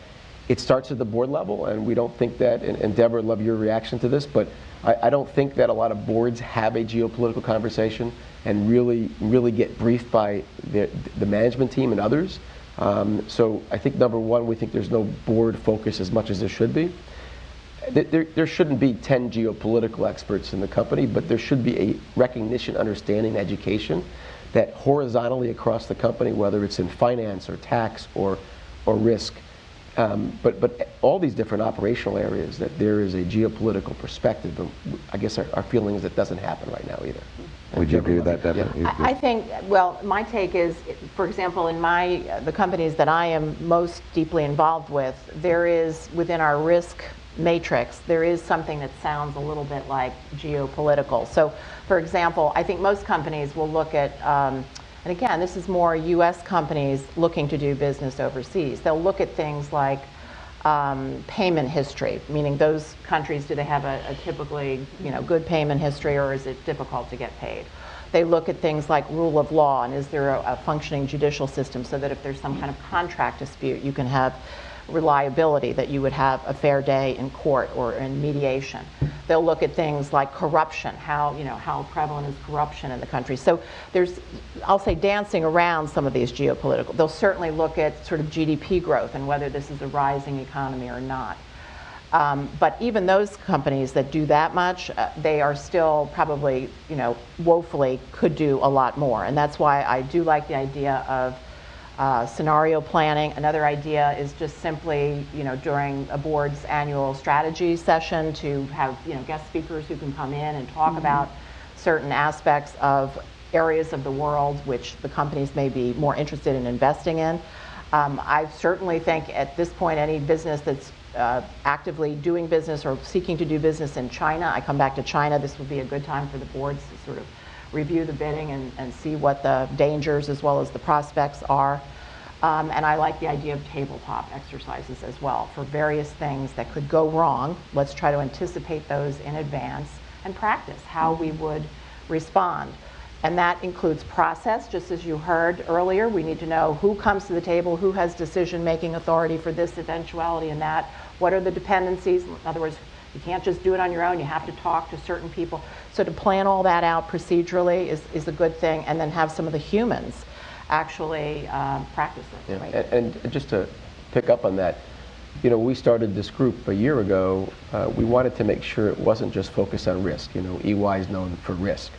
it starts at the board level, and we don't think that, and Deborah, I'd love your reaction to this, but I don't think that a lot of boards have a geopolitical conversation and really get briefed by the management team and others. So I think, number one, we think there's no board focus as much as there should be. There shouldn't be 10 geopolitical experts in the company, but there should be a recognition, understanding, education that horizontally across the company, whether it's in finance or tax or risk, but all these different operational areas, that there is a geopolitical perspective. But I guess our feeling is it doesn't happen right now either. Would you agree with that, Deborah? Yeah. I think, well, my take is, for example, in the companies that I am most deeply involved with, there is, within our risk matrix, there is something that sounds a little bit like geopolitical. So, for example, I think most companies will look at, and again, this is more U.S. companies looking to do business overseas. They'll look at things like payment history, meaning those countries, do they have a typically good payment history, or is it difficult to get paid? They look at things like rule of law, and is there a functioning judicial system, so that if there's some kind of contract dispute, you can have reliability, that you would have a fair day in court or in mediation. They'll look at things like corruption, how prevalent is corruption in the country. So there's, I'll say, dancing around some of these geopolitical. They'll certainly look at sort of GDP growth and whether this is a rising economy or not. But even those companies that do that much, they are still probably, woefully could do a lot more. And that's why I do like the idea of scenario planning. Another idea is just simply, during a board's annual strategy session, to have, guest speakers who can come in and talk about certain aspects of areas of the world which the companies may be more interested in investing in. I certainly think at this point, any business that's actively doing business or seeking to do business in China, I come back to China, this would be a good time for the boards to sort of review the bidding and see what the dangers as well as the prospects are. And I like the idea of tabletop exercises as well for various things that could go wrong. Let's try to anticipate those in advance and practice how we would respond. And that includes process, just as you heard earlier. We need to know who comes to the table, who has decision-making authority for this eventuality and that. What are the dependencies? In other words, you can't just do it on your own. You have to talk to certain people. So to plan all that out procedurally is a good thing, and then have some of the humans actually practice it. Yeah. Right? And just to pick up on that, we started this group a year ago. We wanted to make sure it wasn't just focused on risk. EY is known for risk.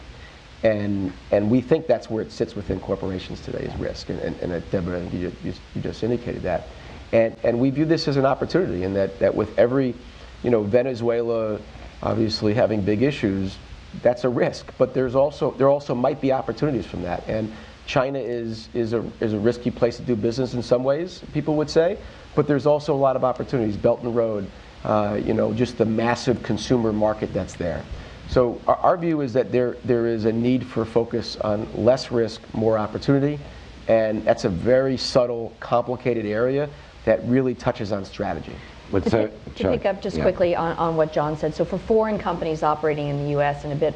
And we think that's where it sits within corporations today, is risk. And Deborah, you just indicated that. And we view this as an opportunity, in that with every, Venezuela obviously having big issues, that's a risk. But there also might be opportunities from that. And China is a risky place to do business in some ways, people would say. But there's also a lot of opportunities. Belt and Road, just the massive consumer market that's there. So our view is that there is a need for focus on less risk, more opportunity, and that's a very subtle, complicated area that really touches on strategy. To pick up just quickly on what John said, so for foreign companies operating in the U.S. and a bit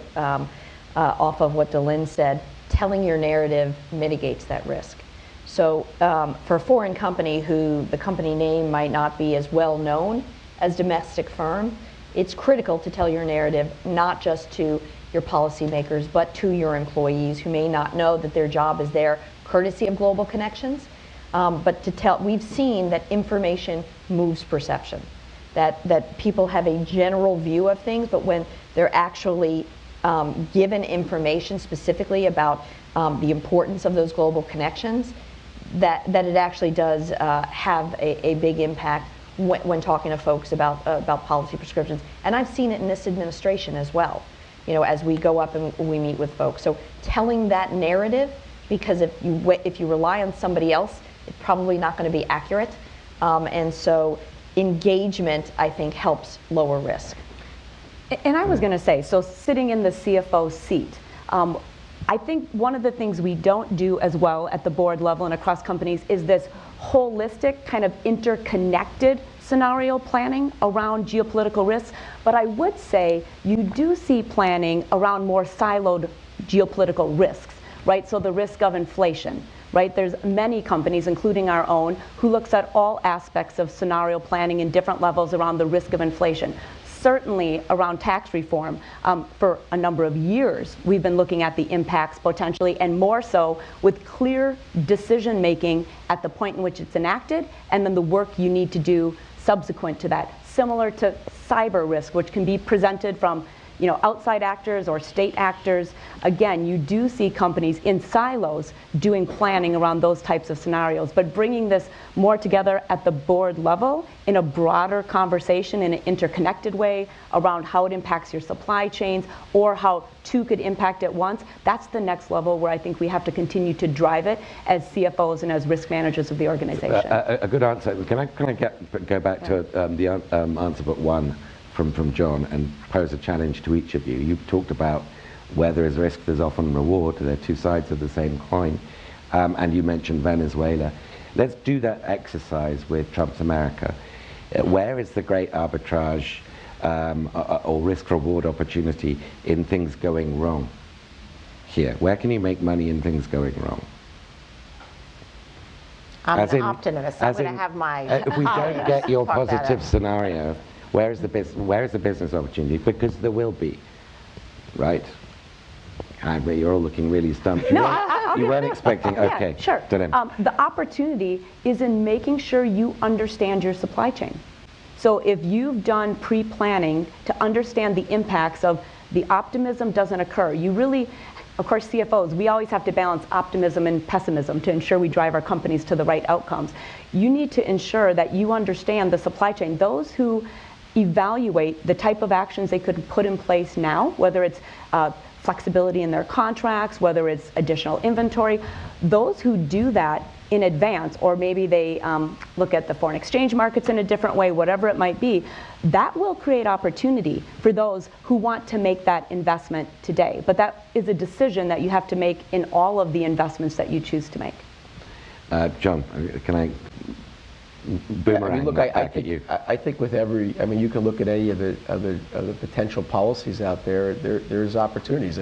off of what Delin said, telling your narrative mitigates that risk. So for a foreign company who the company name might not be as well known as domestic firm, it's critical to tell your narrative not just to your policymakers, but to your employees who may not know that their job is there courtesy of global connections. But to tell, we've seen that information moves perception, that people have a general view of things, but when they're actually given information specifically about the importance of those global connections, that it actually does have a big impact when talking to folks about policy prescriptions. And I've seen it in this administration as well, as we go up and we meet with folks. So telling that narrative, because if you rely on somebody else, it's probably not going to be accurate. And so engagement, I think, helps lower risk. And I was going to say, so sitting in the CFO seat, I think one of the things we don't do as well at the board level and across companies is this holistic, kind of interconnected scenario planning around geopolitical risks. But I would say you do see planning around more siloed geopolitical risks, right? So the risk of inflation, right? There's many companies, including our own, who looks at all aspects of scenario planning in different levels around the risk of inflation. Certainly around tax reform, for a number of years, we've been looking at the impacts potentially, and more so with clear decision making at the point in which it's enacted, and then the work you need to do subsequent to that. Similar to cyber risk, which can be presented from outside actors or state actors. Again, you do see companies in silos doing planning around those types of scenarios, but bringing this more together at the board level in a broader conversation in an interconnected way around how it impacts your supply chains or how two could impact at once, that's the next level where I think we have to continue to drive it as CFOs and as risk managers of the organization. A good answer. Can I go back to the answer but one from John and pose a challenge to each of you. You've talked about where there is risk, there's often reward. They're two sides of the same coin. And you mentioned Venezuela. Let's do that exercise with Trump's America. Where is the great arbitrage or risk-reward opportunity in things going wrong here? Where can you make money in things going wrong? I'm an optimist. I'm going to have my if we don't get your positive scenario, where is the business opportunity? Because there will be, right? You're all looking really stumped. You weren't expecting. Okay, yeah, sure. The opportunity is in making sure you understand your supply chain. So if you've done pre-planning to understand the impacts of the optimism doesn't occur, you really, of course, CFOs, we always have to balance optimism and pessimism to ensure we drive our companies to the right outcomes. You need to ensure that you understand the supply chain. Those who evaluate the type of actions they could put in place now, whether it's flexibility in their contracts, whether it's additional inventory, those who do that in advance, or maybe they look at the foreign exchange markets in a different way, whatever it might be, that will create opportunity for those who want to make that investment today. But that is a decision that you have to make in all of the investments that you choose to make. John, can I boomerang back at you? I think with you can look at any of the potential policies out there. There's opportunities.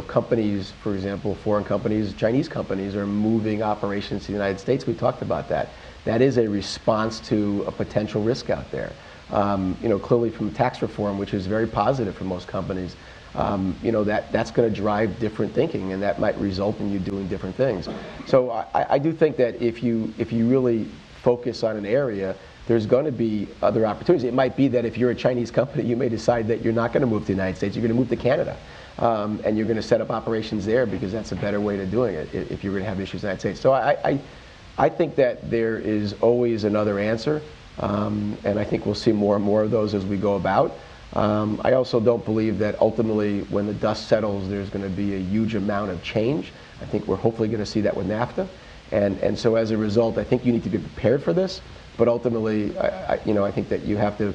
Companies, for example, foreign companies, Chinese companies are moving operations to the United States. We talked about that. That is a response to a potential risk out there. Clearly from tax reform, which is very positive for most companies, that's going to drive different thinking, and that might result in you doing different things. So I do think that if you really focus on an area, there's going to be other opportunities. It might be that if you're a Chinese company, you may decide that you're not going to move to the United States, you're going to move to Canada. And you're going to set up operations there because that's a better way to doing it if you're going to have issues in the United States. So I think that there is always another answer, and I think we'll see more and more of those as we go about. I also don't believe that ultimately when the dust settles there's going to be a huge amount of change. I think we're hopefully going to see that with NAFTA. And so as a result, I think you need to be prepared for this, but ultimately, I think that you have to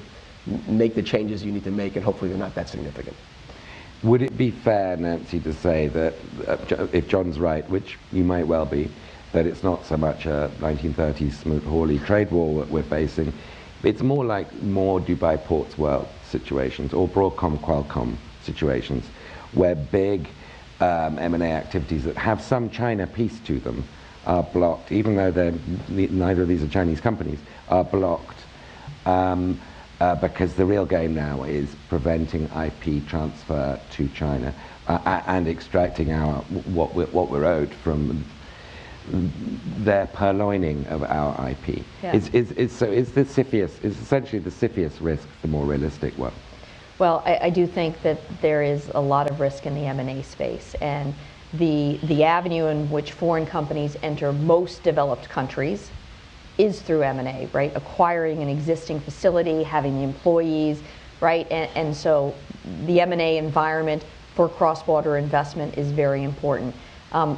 make the changes you need to make, and hopefully they're not that significant. Would it be fair, Nancy, to say that, if John's right, which you might well be, that it's not so much a 1930s Smoot-Hawley trade war that we're facing, it's more like Dubai Ports World situations, or Broadcom-Qualcomm situations, where big M&A activities that have some China piece to them are blocked, even though neither of these are Chinese companies, are blocked because the real game now is preventing IP transfer to China and extracting what we're owed from their purloining of our IP. Yeah. Is essentially the CFIUS risk the more realistic one? Well, I do think that there is a lot of risk in the M&A space, and the avenue in which foreign companies enter most developed countries is through M&A, right? Acquiring an existing facility, having the employees, right? And so the M&A environment for cross-border investment is very important.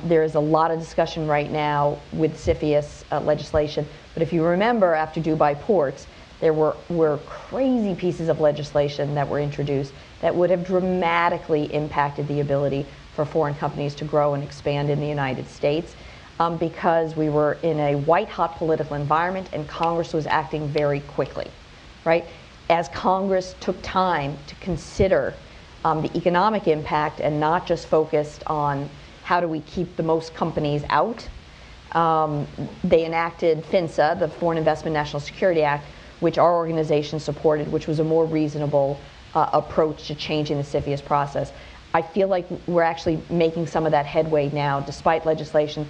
There is a lot of discussion right now with CFIUS legislation, but if you remember, after Dubai Ports, there were crazy pieces of legislation that were introduced that would have dramatically impacted the ability for foreign companies to grow and expand in the United States, because we were in a white-hot political environment and Congress was acting very quickly, right? As Congress took time to consider the economic impact and not just focused on how do we keep the most companies out, they enacted FINSA, the Foreign Investment National Security Act, which our organization supported, which was a more reasonable approach to changing the CFIUS process. I feel like we're actually making some of that headway now, despite legislation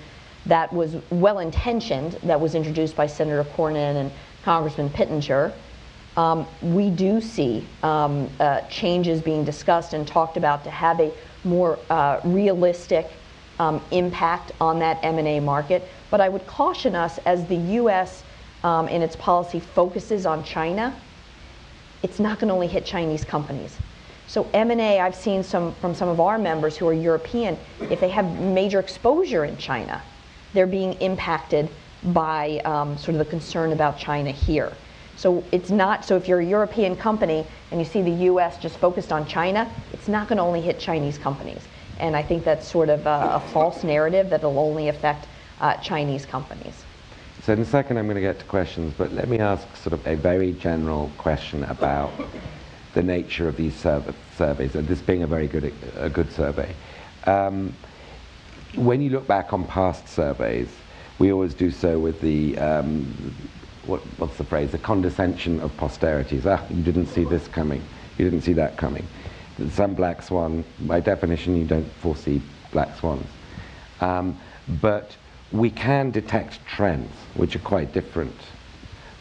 that was well-intentioned, that was introduced by Senator Cornyn and Congressman Pittenger. We do see changes being discussed and talked about to have a more realistic impact on that M&A market. But I would caution us, as the U.S. In its policy focuses on China, it's not going to only hit Chinese companies. So M&A, I've seen from some of our members who are European, if they have major exposure in China, they're being impacted by sort of the concern about China here. So it's not, so if you're a European company and you see the US just focused on China, it's not going to only hit Chinese companies. And I think that's sort of a false narrative that it'll only affect Chinese companies. So in a second I'm going to get to questions, but let me ask sort of a very general question about the nature of these surveys, and this being a good survey. When you look back on past surveys, we always do so with the, what's the phrase, the condescension of posterities. You didn't see this coming, you didn't see that coming. Some black swan, by definition you don't foresee black swans. But we can detect trends which are quite different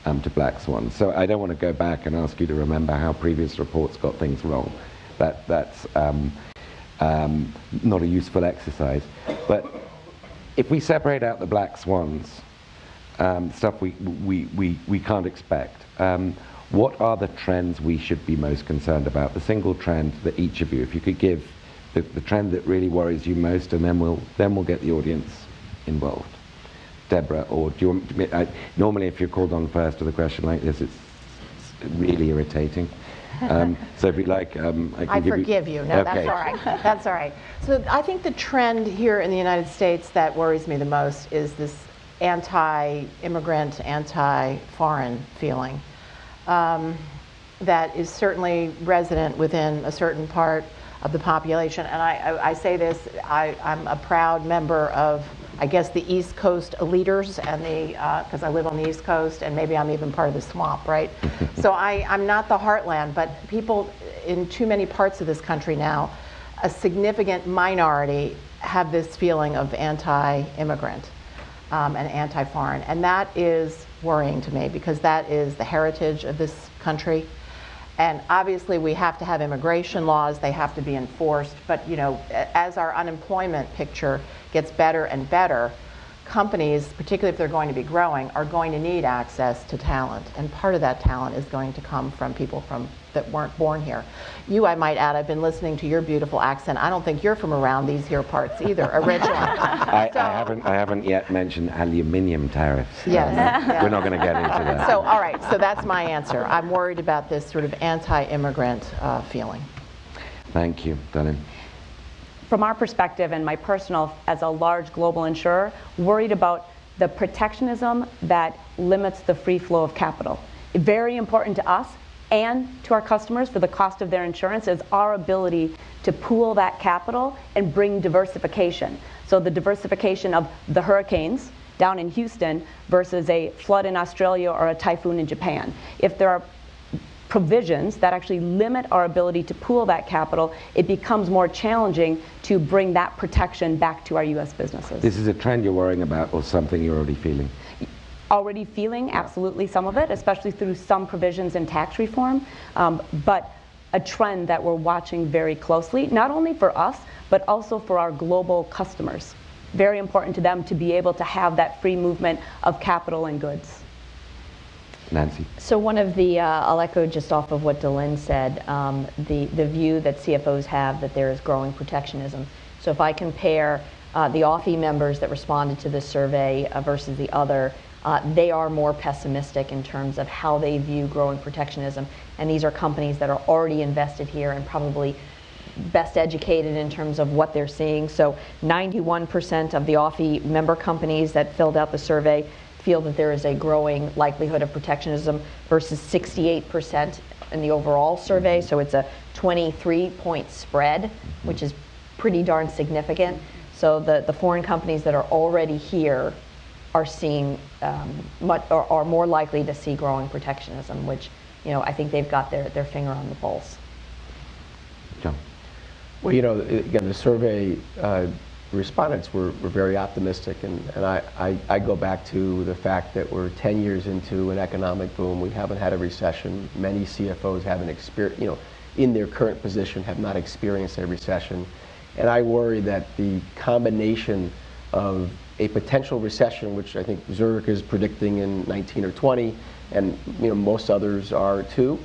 to black swans. So I don't want to go back and ask you to remember how previous reports got things wrong. That's not a useful exercise. But if we separate out the black swans, stuff we can't expect, what are the trends we should be most concerned about? The single trend that each of you, if you could give the trend that really worries you most, and then we'll get the audience involved. Deborah, or do you want me, normally if you're called on first with a question like this, it's really irritating. So if you like, I forgive you. No, okay. That's all right. That's all right. So I think the trend here in the United States that worries me the most is this anti-immigrant, anti-foreign feeling that is certainly resident within a certain part of the population. And I say this, I'm a proud member of, I guess, the East Coast leaders, and because I live on the East Coast, and maybe I'm even part of the swamp, right? So I'm not the heartland, but people in too many parts of this country now, a significant minority have this feeling of anti-immigrant and anti-foreign, and that is worrying to me, because that is the heritage of this country. And obviously we have to have immigration laws, they have to be enforced, but you know, as our unemployment picture gets better and better, companies, particularly if they're going to be growing, are going to need access to talent. And part of that talent is going to come from people that weren't born here. You, I might add, I've been listening to your beautiful accent. I don't think you're from around these here parts either, originally. I haven't yet mentioned aluminium tariffs. Yes. We're not going to get into that. So, all right, so that's my answer. I'm worried about this sort of anti-immigrant feeling. Thank you, Dylan. From our perspective, and my personal, as a large global insurer, worried about the protectionism that limits the free flow of capital. Very important to us and to our customers for the cost of their insurance is our ability to pool that capital and bring diversification. So the diversification of the hurricanes down in Houston versus a flood in Australia or a typhoon in Japan. If there are provisions that actually limit our ability to pool that capital, it becomes more challenging to bring that protection back to our U.S. businesses. This is a trend you're worrying about, or something you're already feeling? Already feeling absolutely some of it, especially through some provisions in tax reform. But a trend that we're watching very closely, not only for us, but also for our global customers. Very important to them to be able to have that free movement of capital and goods. Nancy. So one of the, I'll echo just off of what Delin said, the view that CFOs have that there is growing protectionism. So if I compare the OFFE members that responded to this survey versus the other, they are more pessimistic in terms of how they view growing protectionism. And these are companies that are already invested here and probably best educated in terms of what they're seeing. So 91% of the OFFE member companies that filled out the survey feel that there is a growing likelihood of protectionism versus 68% in the overall survey. So it's a 23-point spread, which is pretty darn significant. So the foreign companies that are already here are seeing are more likely to see growing protectionism, which I think they've got their finger on the pulse. John. Well, again, the survey respondents were very optimistic, and I go back to the fact that we're 10 years into an economic boom. We haven't had a recession. Many CFOs haven't experienced, in their current position, have not experienced a recession. And I worry that the combination of a potential recession, which I think Zurich is predicting in 19 or 20, and most others are too,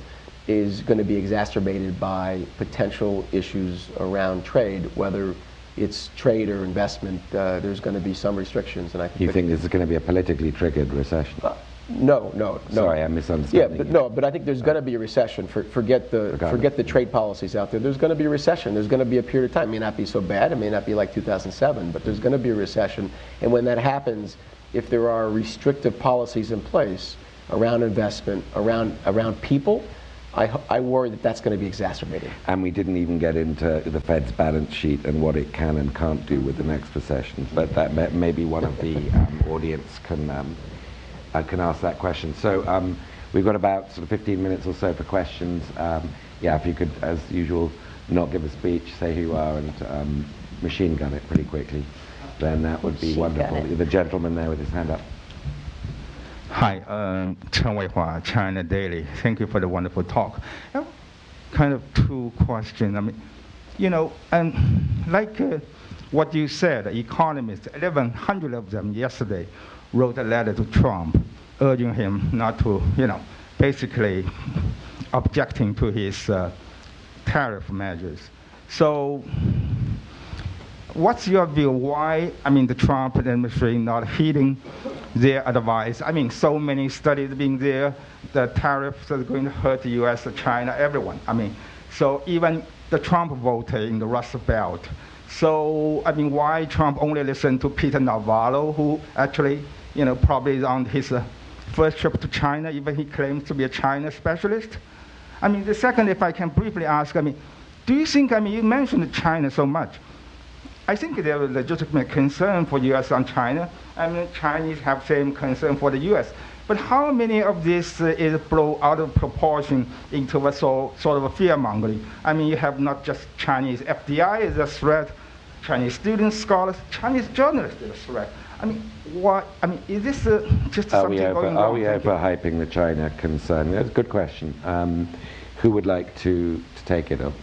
is going to be exacerbated by potential issues around trade, whether it's trade or investment. There's going to be some restrictions, and I think. You think this is going to be a politically triggered recession? No. Sorry, I'm misunderstanding. Yeah, but I think there's going to be a recession. Forget the trade policies out there. There's going to be a recession. There's going to be a period of time. It may not be so bad. It may not be like 2007, but there's going to be a recession. And when that happens, if there are restrictive policies in place around investment, around people, I worry that that's going to be exacerbated. And we didn't even get into the Fed's balance sheet and what it can and can't do with the next recession. But that maybe one of the audience can ask that question. So we've got about sort of 15 minutes or so for questions. If you could, as usual, not give a speech, say who you are, and machine gun it pretty quickly, then that would be wonderful. The gentleman there with his hand up. Hi, Chen Weihua, China Daily. Thank you for the wonderful talk. Kind of two questions. Like what you said, economists, 1,100 of them yesterday wrote a letter to Trump urging him not to, basically objecting to his tariff measures. So what's your view? Why, the Trump administration not heeding their advice? So many studies being there, the tariffs are going to hurt the U.S., China, everyone. So even the Trump voter in the Rust Belt. So, why Trump only listened to Peter Navarro, who actually, probably is on his first trip to China, even he claims to be a China specialist? The second, if I can briefly ask, do you think, you mentioned China so much. I think there is a legitimate concern for U.S. on China. Chinese have same concern for the U.S. But how many of this is blown out of proportion into a sort of a fear-mongering? You have not just Chinese FDI is a threat, Chinese students, scholars, Chinese journalists is a threat. What? Is this just something going on? Are we overhyping the China concern? That's a good question. Who would like to take it up?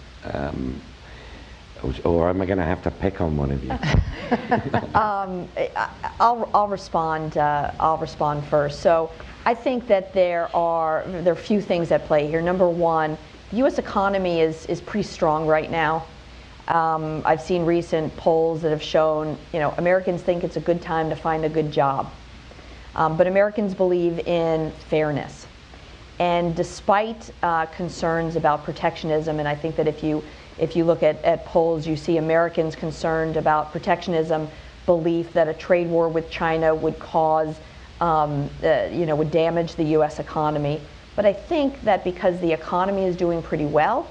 Or am I going to have to pick on one of you? I'll respond. I'll respond first. So I think that there are a few things at play here. Number one, the U.S. economy is pretty strong right now. I've seen recent polls that have shown, Americans think it's a good time to find a good job. But Americans believe in fairness. And despite concerns about protectionism, and I think that if you look at polls, you see Americans concerned about protectionism, belief that a trade war with China would cause, would damage the U.S. economy. But I think that because the economy is doing pretty well,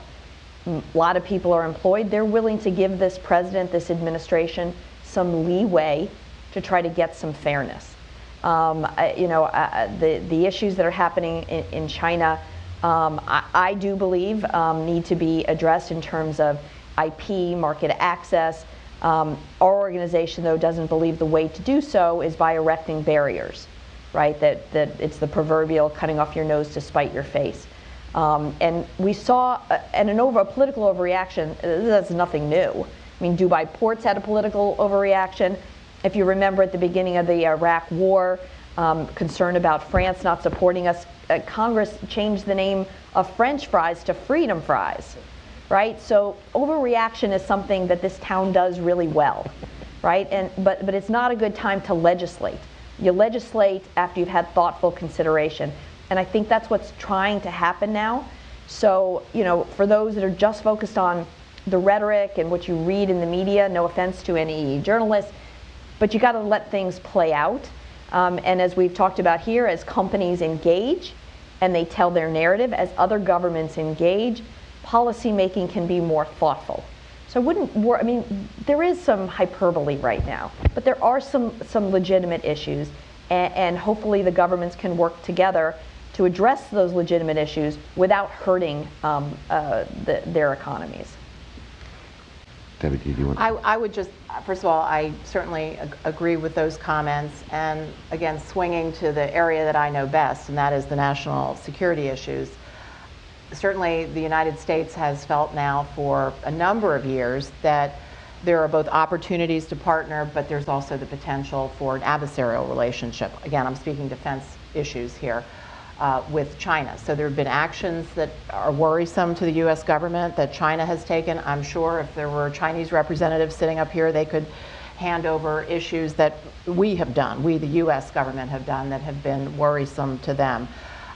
a lot of people are employed, they're willing to give this president, this administration, some leeway to try to get some fairness. The issues that are happening in China, I do believe need to be addressed in terms of IP, market access. Our organization, though, doesn't believe the way to do so is by erecting barriers, right? That it's the proverbial cutting off your nose to spite your face. And we saw a political overreaction. That's nothing new. I mean, Dubai ports had a political overreaction. If you remember at the beginning of the Iraq War, concern about France not supporting us, Congress changed the name of French fries to freedom fries, right? So overreaction is something that this town does really well, right? But it's not a good time to legislate. You legislate after you've had thoughtful consideration. And I think that's what's trying to happen now. So, for those that are just focused on the rhetoric and what you read in the media, no offense to any journalists, but you got to let things play out. And as we've talked about here, as companies engage and they tell their narrative, as other governments engage, policymaking can be more thoughtful. So there is some hyperbole right now, but there are some legitimate issues, and hopefully the governments can work together to address those legitimate issues without hurting their economies. Debbie, do you want? I would just, first of all, I certainly agree with those comments, and again, swinging to the area that I know best, and that is the national security issues. Certainly, the United States has felt now for a number of years that there are both opportunities to partner, but there's also the potential for an adversarial relationship. Again, I'm speaking defense issues here. With China. So there have been actions that are worrisome to the U.S. government that China has taken. I'm sure if there were Chinese representatives sitting up here, they could hand over issues that we have done, we, the U.S. government, have done that have been worrisome to them.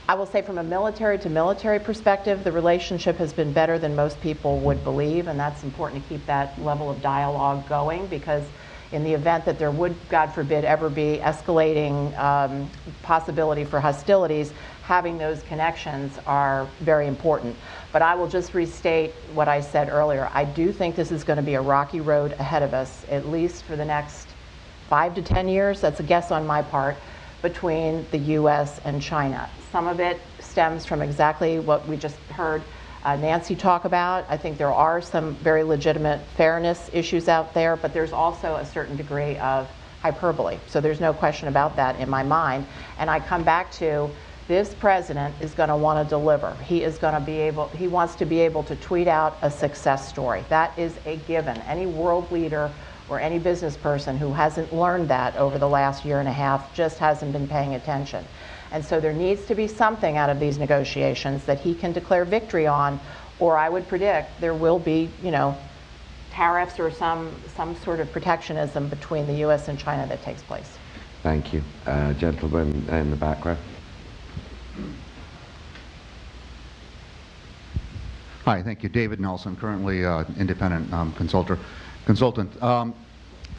I will say from a military to military perspective, the relationship has been better than most people would believe, and that's important to keep that level of dialogue going, because in the event that there would, God forbid, ever be escalating possibility for hostilities, having those connections are very important. But I will just restate what I said earlier. I do think this is going to be a rocky road ahead of us, at least for the next 5 to 10 years. That's a guess on my part, between the U.S. and China. Some of it stems from exactly what we just heard Nancy talk about. I think there are some very legitimate fairness issues out there, but there's also a certain degree of hyperbole. So there's no question about that in my mind. And I come back to, this president is going to want to deliver. He wants to be able to tweet out a success story. That is a given. Any world leader or any business person who hasn't learned that over the last year and a half just hasn't been paying attention. And so there needs to be something out of these negotiations that he can declare victory on, or I would predict there will be, tariffs or some sort of protectionism between the U.S. and China that takes place. Thank you. Gentleman in the back row. Hi, thank you. David Nelson, currently independent consultant.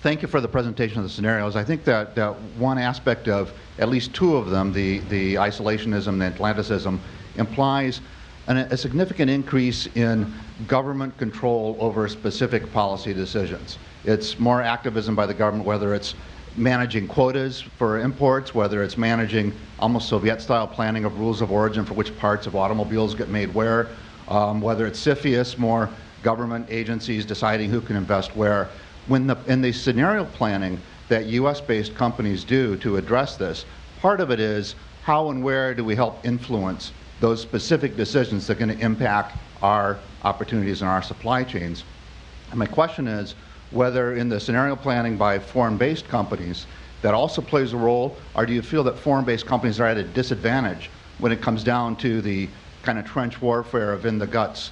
Thank you for the presentation of the scenarios. I think that one aspect of at least two of them, the isolationism, the Atlanticism, implies a significant increase in government control over specific policy decisions. It's more activism by the government, whether it's managing quotas for imports, whether it's managing almost Soviet-style planning of rules of origin for which parts of automobiles get made where, whether it's CFIUS, more government agencies deciding who can invest where. In the scenario planning that US-based companies do to address this, part of it is how and where do we help influence those specific decisions that are going to impact our opportunities and our supply chains. And my question is whether in the scenario planning by foreign-based companies that also plays a role, or do you feel that foreign-based companies are at a disadvantage when it comes down to the kind of trench warfare of in the guts,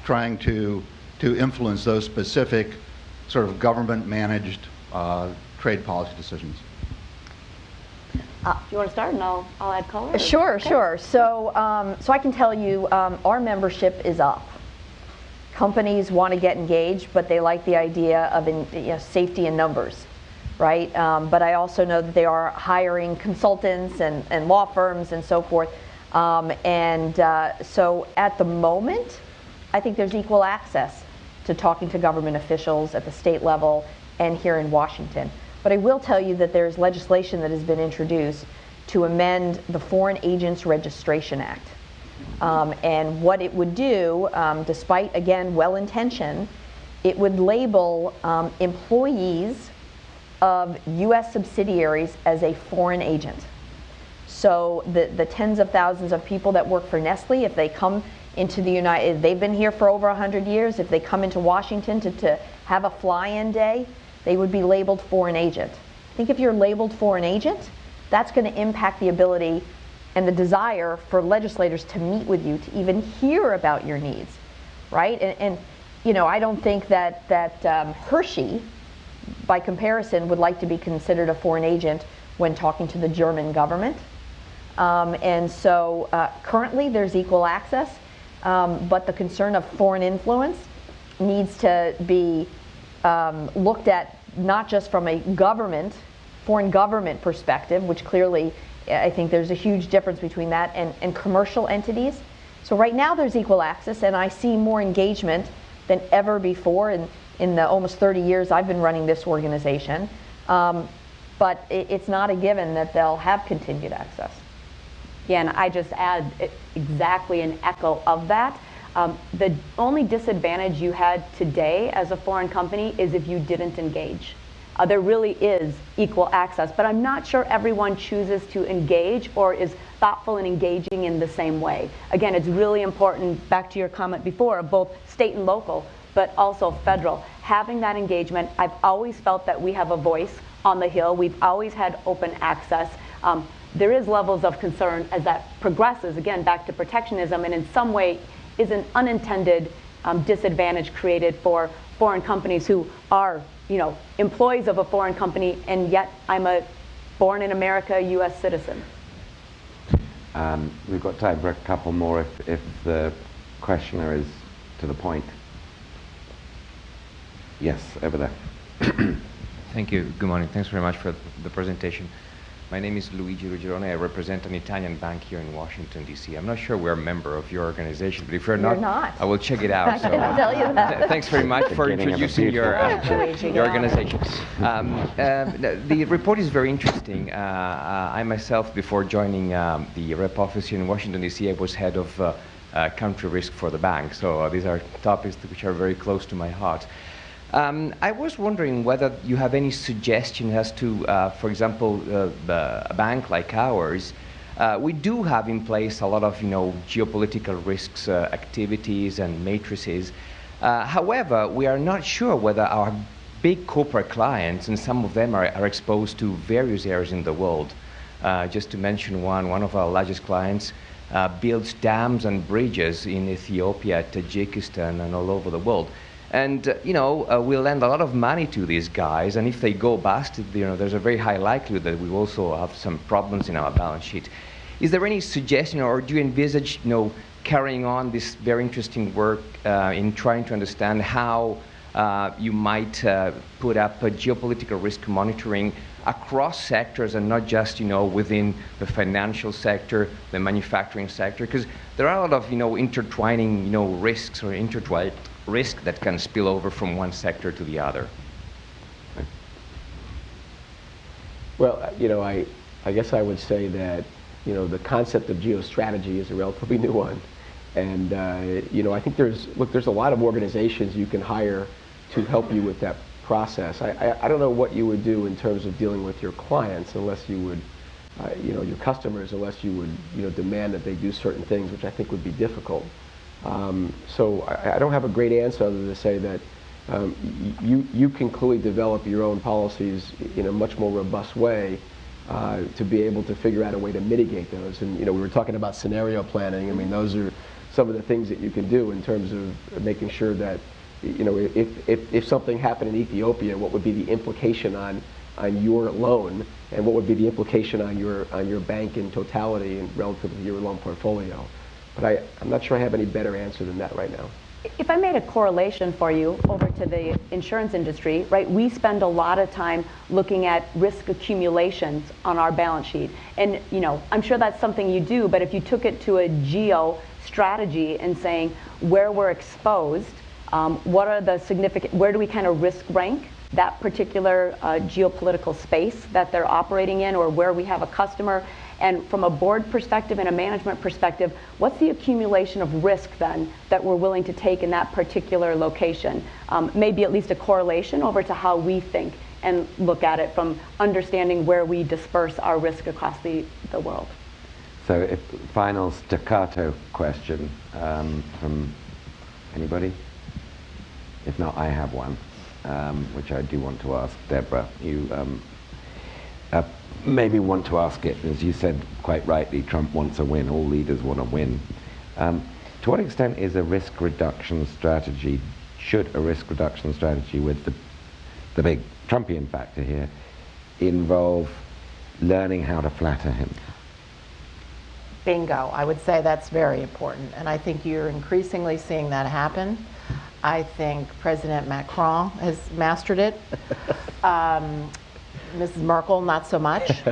trying to influence those specific sort of government-managed trade policy decisions? You want to start, and I'll add color? Sure, okay. Sure. So I can tell you our membership is up. Companies want to get engaged, but they like the idea of safety in numbers, right? But I also know that they are hiring consultants and law firms and so forth. So at the moment, I think there's equal access to talking to government officials at the state level and here in Washington. But I will tell you that there's legislation that has been introduced to amend the Foreign Agents Registration Act. And what it would do, despite, again, well-intentioned, it would label employees of U.S. subsidiaries as a foreign agent. So the tens of thousands of people that work for Nestle, if they come into the they've been here for over 100 years, if they come into Washington to have a fly-in day, they would be labeled foreign agent. I think if you're labeled foreign agent, that's going to impact the ability and the desire for legislators to meet with you, to even hear about your needs, right? And you know, I don't think that Hershey, by comparison, would like to be considered a foreign agent when talking to the German government. And so currently there's equal access, but the concern of foreign influence needs to be looked at not just from a foreign government perspective, which clearly I think there's a huge difference between that and commercial entities. So right now there's equal access, and I see more engagement than ever before in the almost 30 years I've been running this organization. But it's not a given that they'll have continued access. Yeah, and I just add exactly an echo of that. The only disadvantage you had today as a foreign company is if you didn't engage. There really is equal access, but I'm not sure everyone chooses to engage or is thoughtful in engaging in the same way. Again, it's really important, back to your comment before, both state and local, but also federal. Having that engagement, I've always felt that we have a voice on the Hill. We've always had open access. There is levels of concern as that progresses, again, back to protectionism, and in some way is an unintended disadvantage created for foreign companies who are, you know, employees of a foreign company, and yet I'm a born in America U.S. citizen. We've got time for a couple more if the questioner is to the point. Yes, over there. Thank you. Good morning. Thanks very much for the presentation. My name is Luigi Ruggione. I represent an Italian bank here in Washington, D.C. I'm not sure we're a member of your organization, but if you're not, I will check it out. I can tell you that. Thanks very much for introducing your organization. The report is very interesting. I myself, before joining the rep office here in Washington, D.C., I was head of country risk for the bank. So these are topics which are very close to my heart. I was wondering whether you have any suggestion as to, for example, a bank like ours. We do have in place a lot of, geopolitical risks, activities, and matrices. However, we are not sure whether our big corporate clients, and some of them are exposed to various areas in the world. Just to mention one of our largest clients builds dams and bridges in Ethiopia, Tajikistan, and all over the world. And we lend a lot of money to these guys, and if they go bust, there's a very high likelihood that we also have some problems in our balance sheet. Is there any suggestion, or do you envisage, carrying on this very interesting work in trying to understand how you might put up a geopolitical risk monitoring across sectors and not just, within the financial sector, the manufacturing sector? Because there are a lot of, intertwining, risks or intertwined risk that can spill over from one sector to the other. Well, I guess I would say that, the concept of geostrategy is a relatively new one. And, I think there's a lot of organizations you can hire to help you with that process. I don't know what you would do in terms of dealing with your clients unless you would, your customers, unless you would, demand that they do certain things, which I think would be difficult. So I don't have a great answer other than to say that you can clearly develop your own policies in a much more robust way to be able to figure out a way to mitigate those. And we were talking about scenario planning. I mean, those are some of the things that you can do in terms of making sure that if something happened in Ethiopia, what would be the implication on your loan, and what would be the implication on your bank in totality and relative to your loan portfolio. But I'm not sure I have any better answer than that right now. If I made a correlation for you over to the insurance industry, right, we spend a lot of time looking at risk accumulations on our balance sheet. And, I'm sure that's something you do, but if you took it to a geo strategy and saying where we're exposed, what are the significant, where do we kind of risk rank that particular geopolitical space that they're operating in, or where we have a customer. And from a board perspective and a management perspective, what's the accumulation of risk then that we're willing to take in that particular location? Maybe at least a correlation over to how we think and look at it from understanding where we disperse our risk across the world. So final staccato question from anybody? If not, I have one, which I do want to ask Deborah. You maybe want to ask it, as you said quite rightly, Trump wants a win, all leaders want to win. To what extent is a risk reduction strategy, should a risk reduction strategy with the big Trumpian factor here, involve learning how to flatter him? Bingo. I would say that's very important. And I think you're increasingly seeing that happen. I think President Macron has mastered it. Mrs. Merkel, not so much.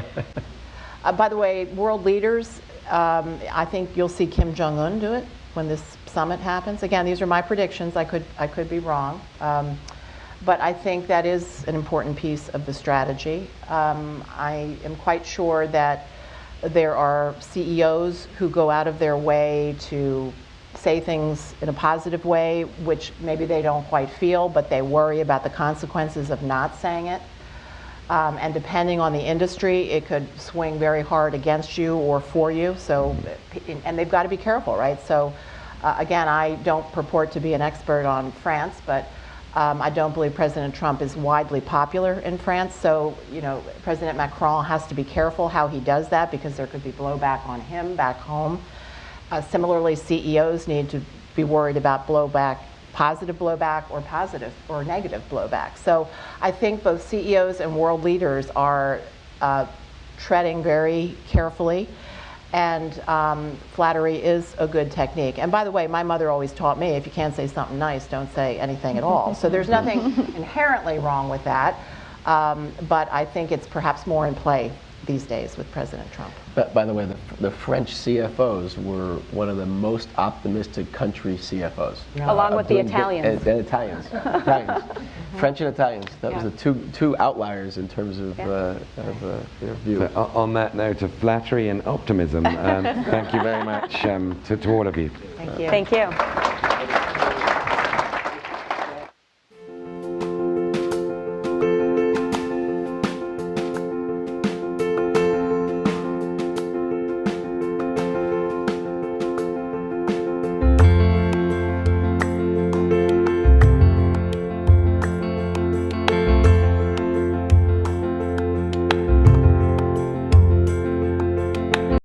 By the way, world leaders, I think you'll see Kim Jong-un do it when this summit happens. Again, these are my predictions. I could be wrong. But I think that is an important piece of the strategy. I am quite sure that there are CEOs who go out of their way to say things in a positive way, which maybe they don't quite feel, but they worry about the consequences of not saying it. And depending on the industry, it could swing very hard against you or for you. So, and they've got to be careful, right? So, again, I don't purport to be an expert on France, but I don't believe President Trump is widely popular in France. So, you know, President Macron has to be careful how he does that because there could be blowback on him back home. Similarly, CEOs need to be worried about blowback, positive blowback or negative blowback. So I think both CEOs and world leaders are treading very carefully, and flattery is a good technique. And by the way, my mother always taught me, if you can't say something nice, don't say anything at all. So there's nothing inherently wrong with that, but I think it's perhaps more in play these days with President Trump. But by the way, the French CFOs were one of the most optimistic country CFOs. Yeah. Along with the Italians. And Italians. French and Italians. That was the two outliers in terms of their view. So, on that note of flattery and optimism, thank you very much to all of you. Thank you. Thank you.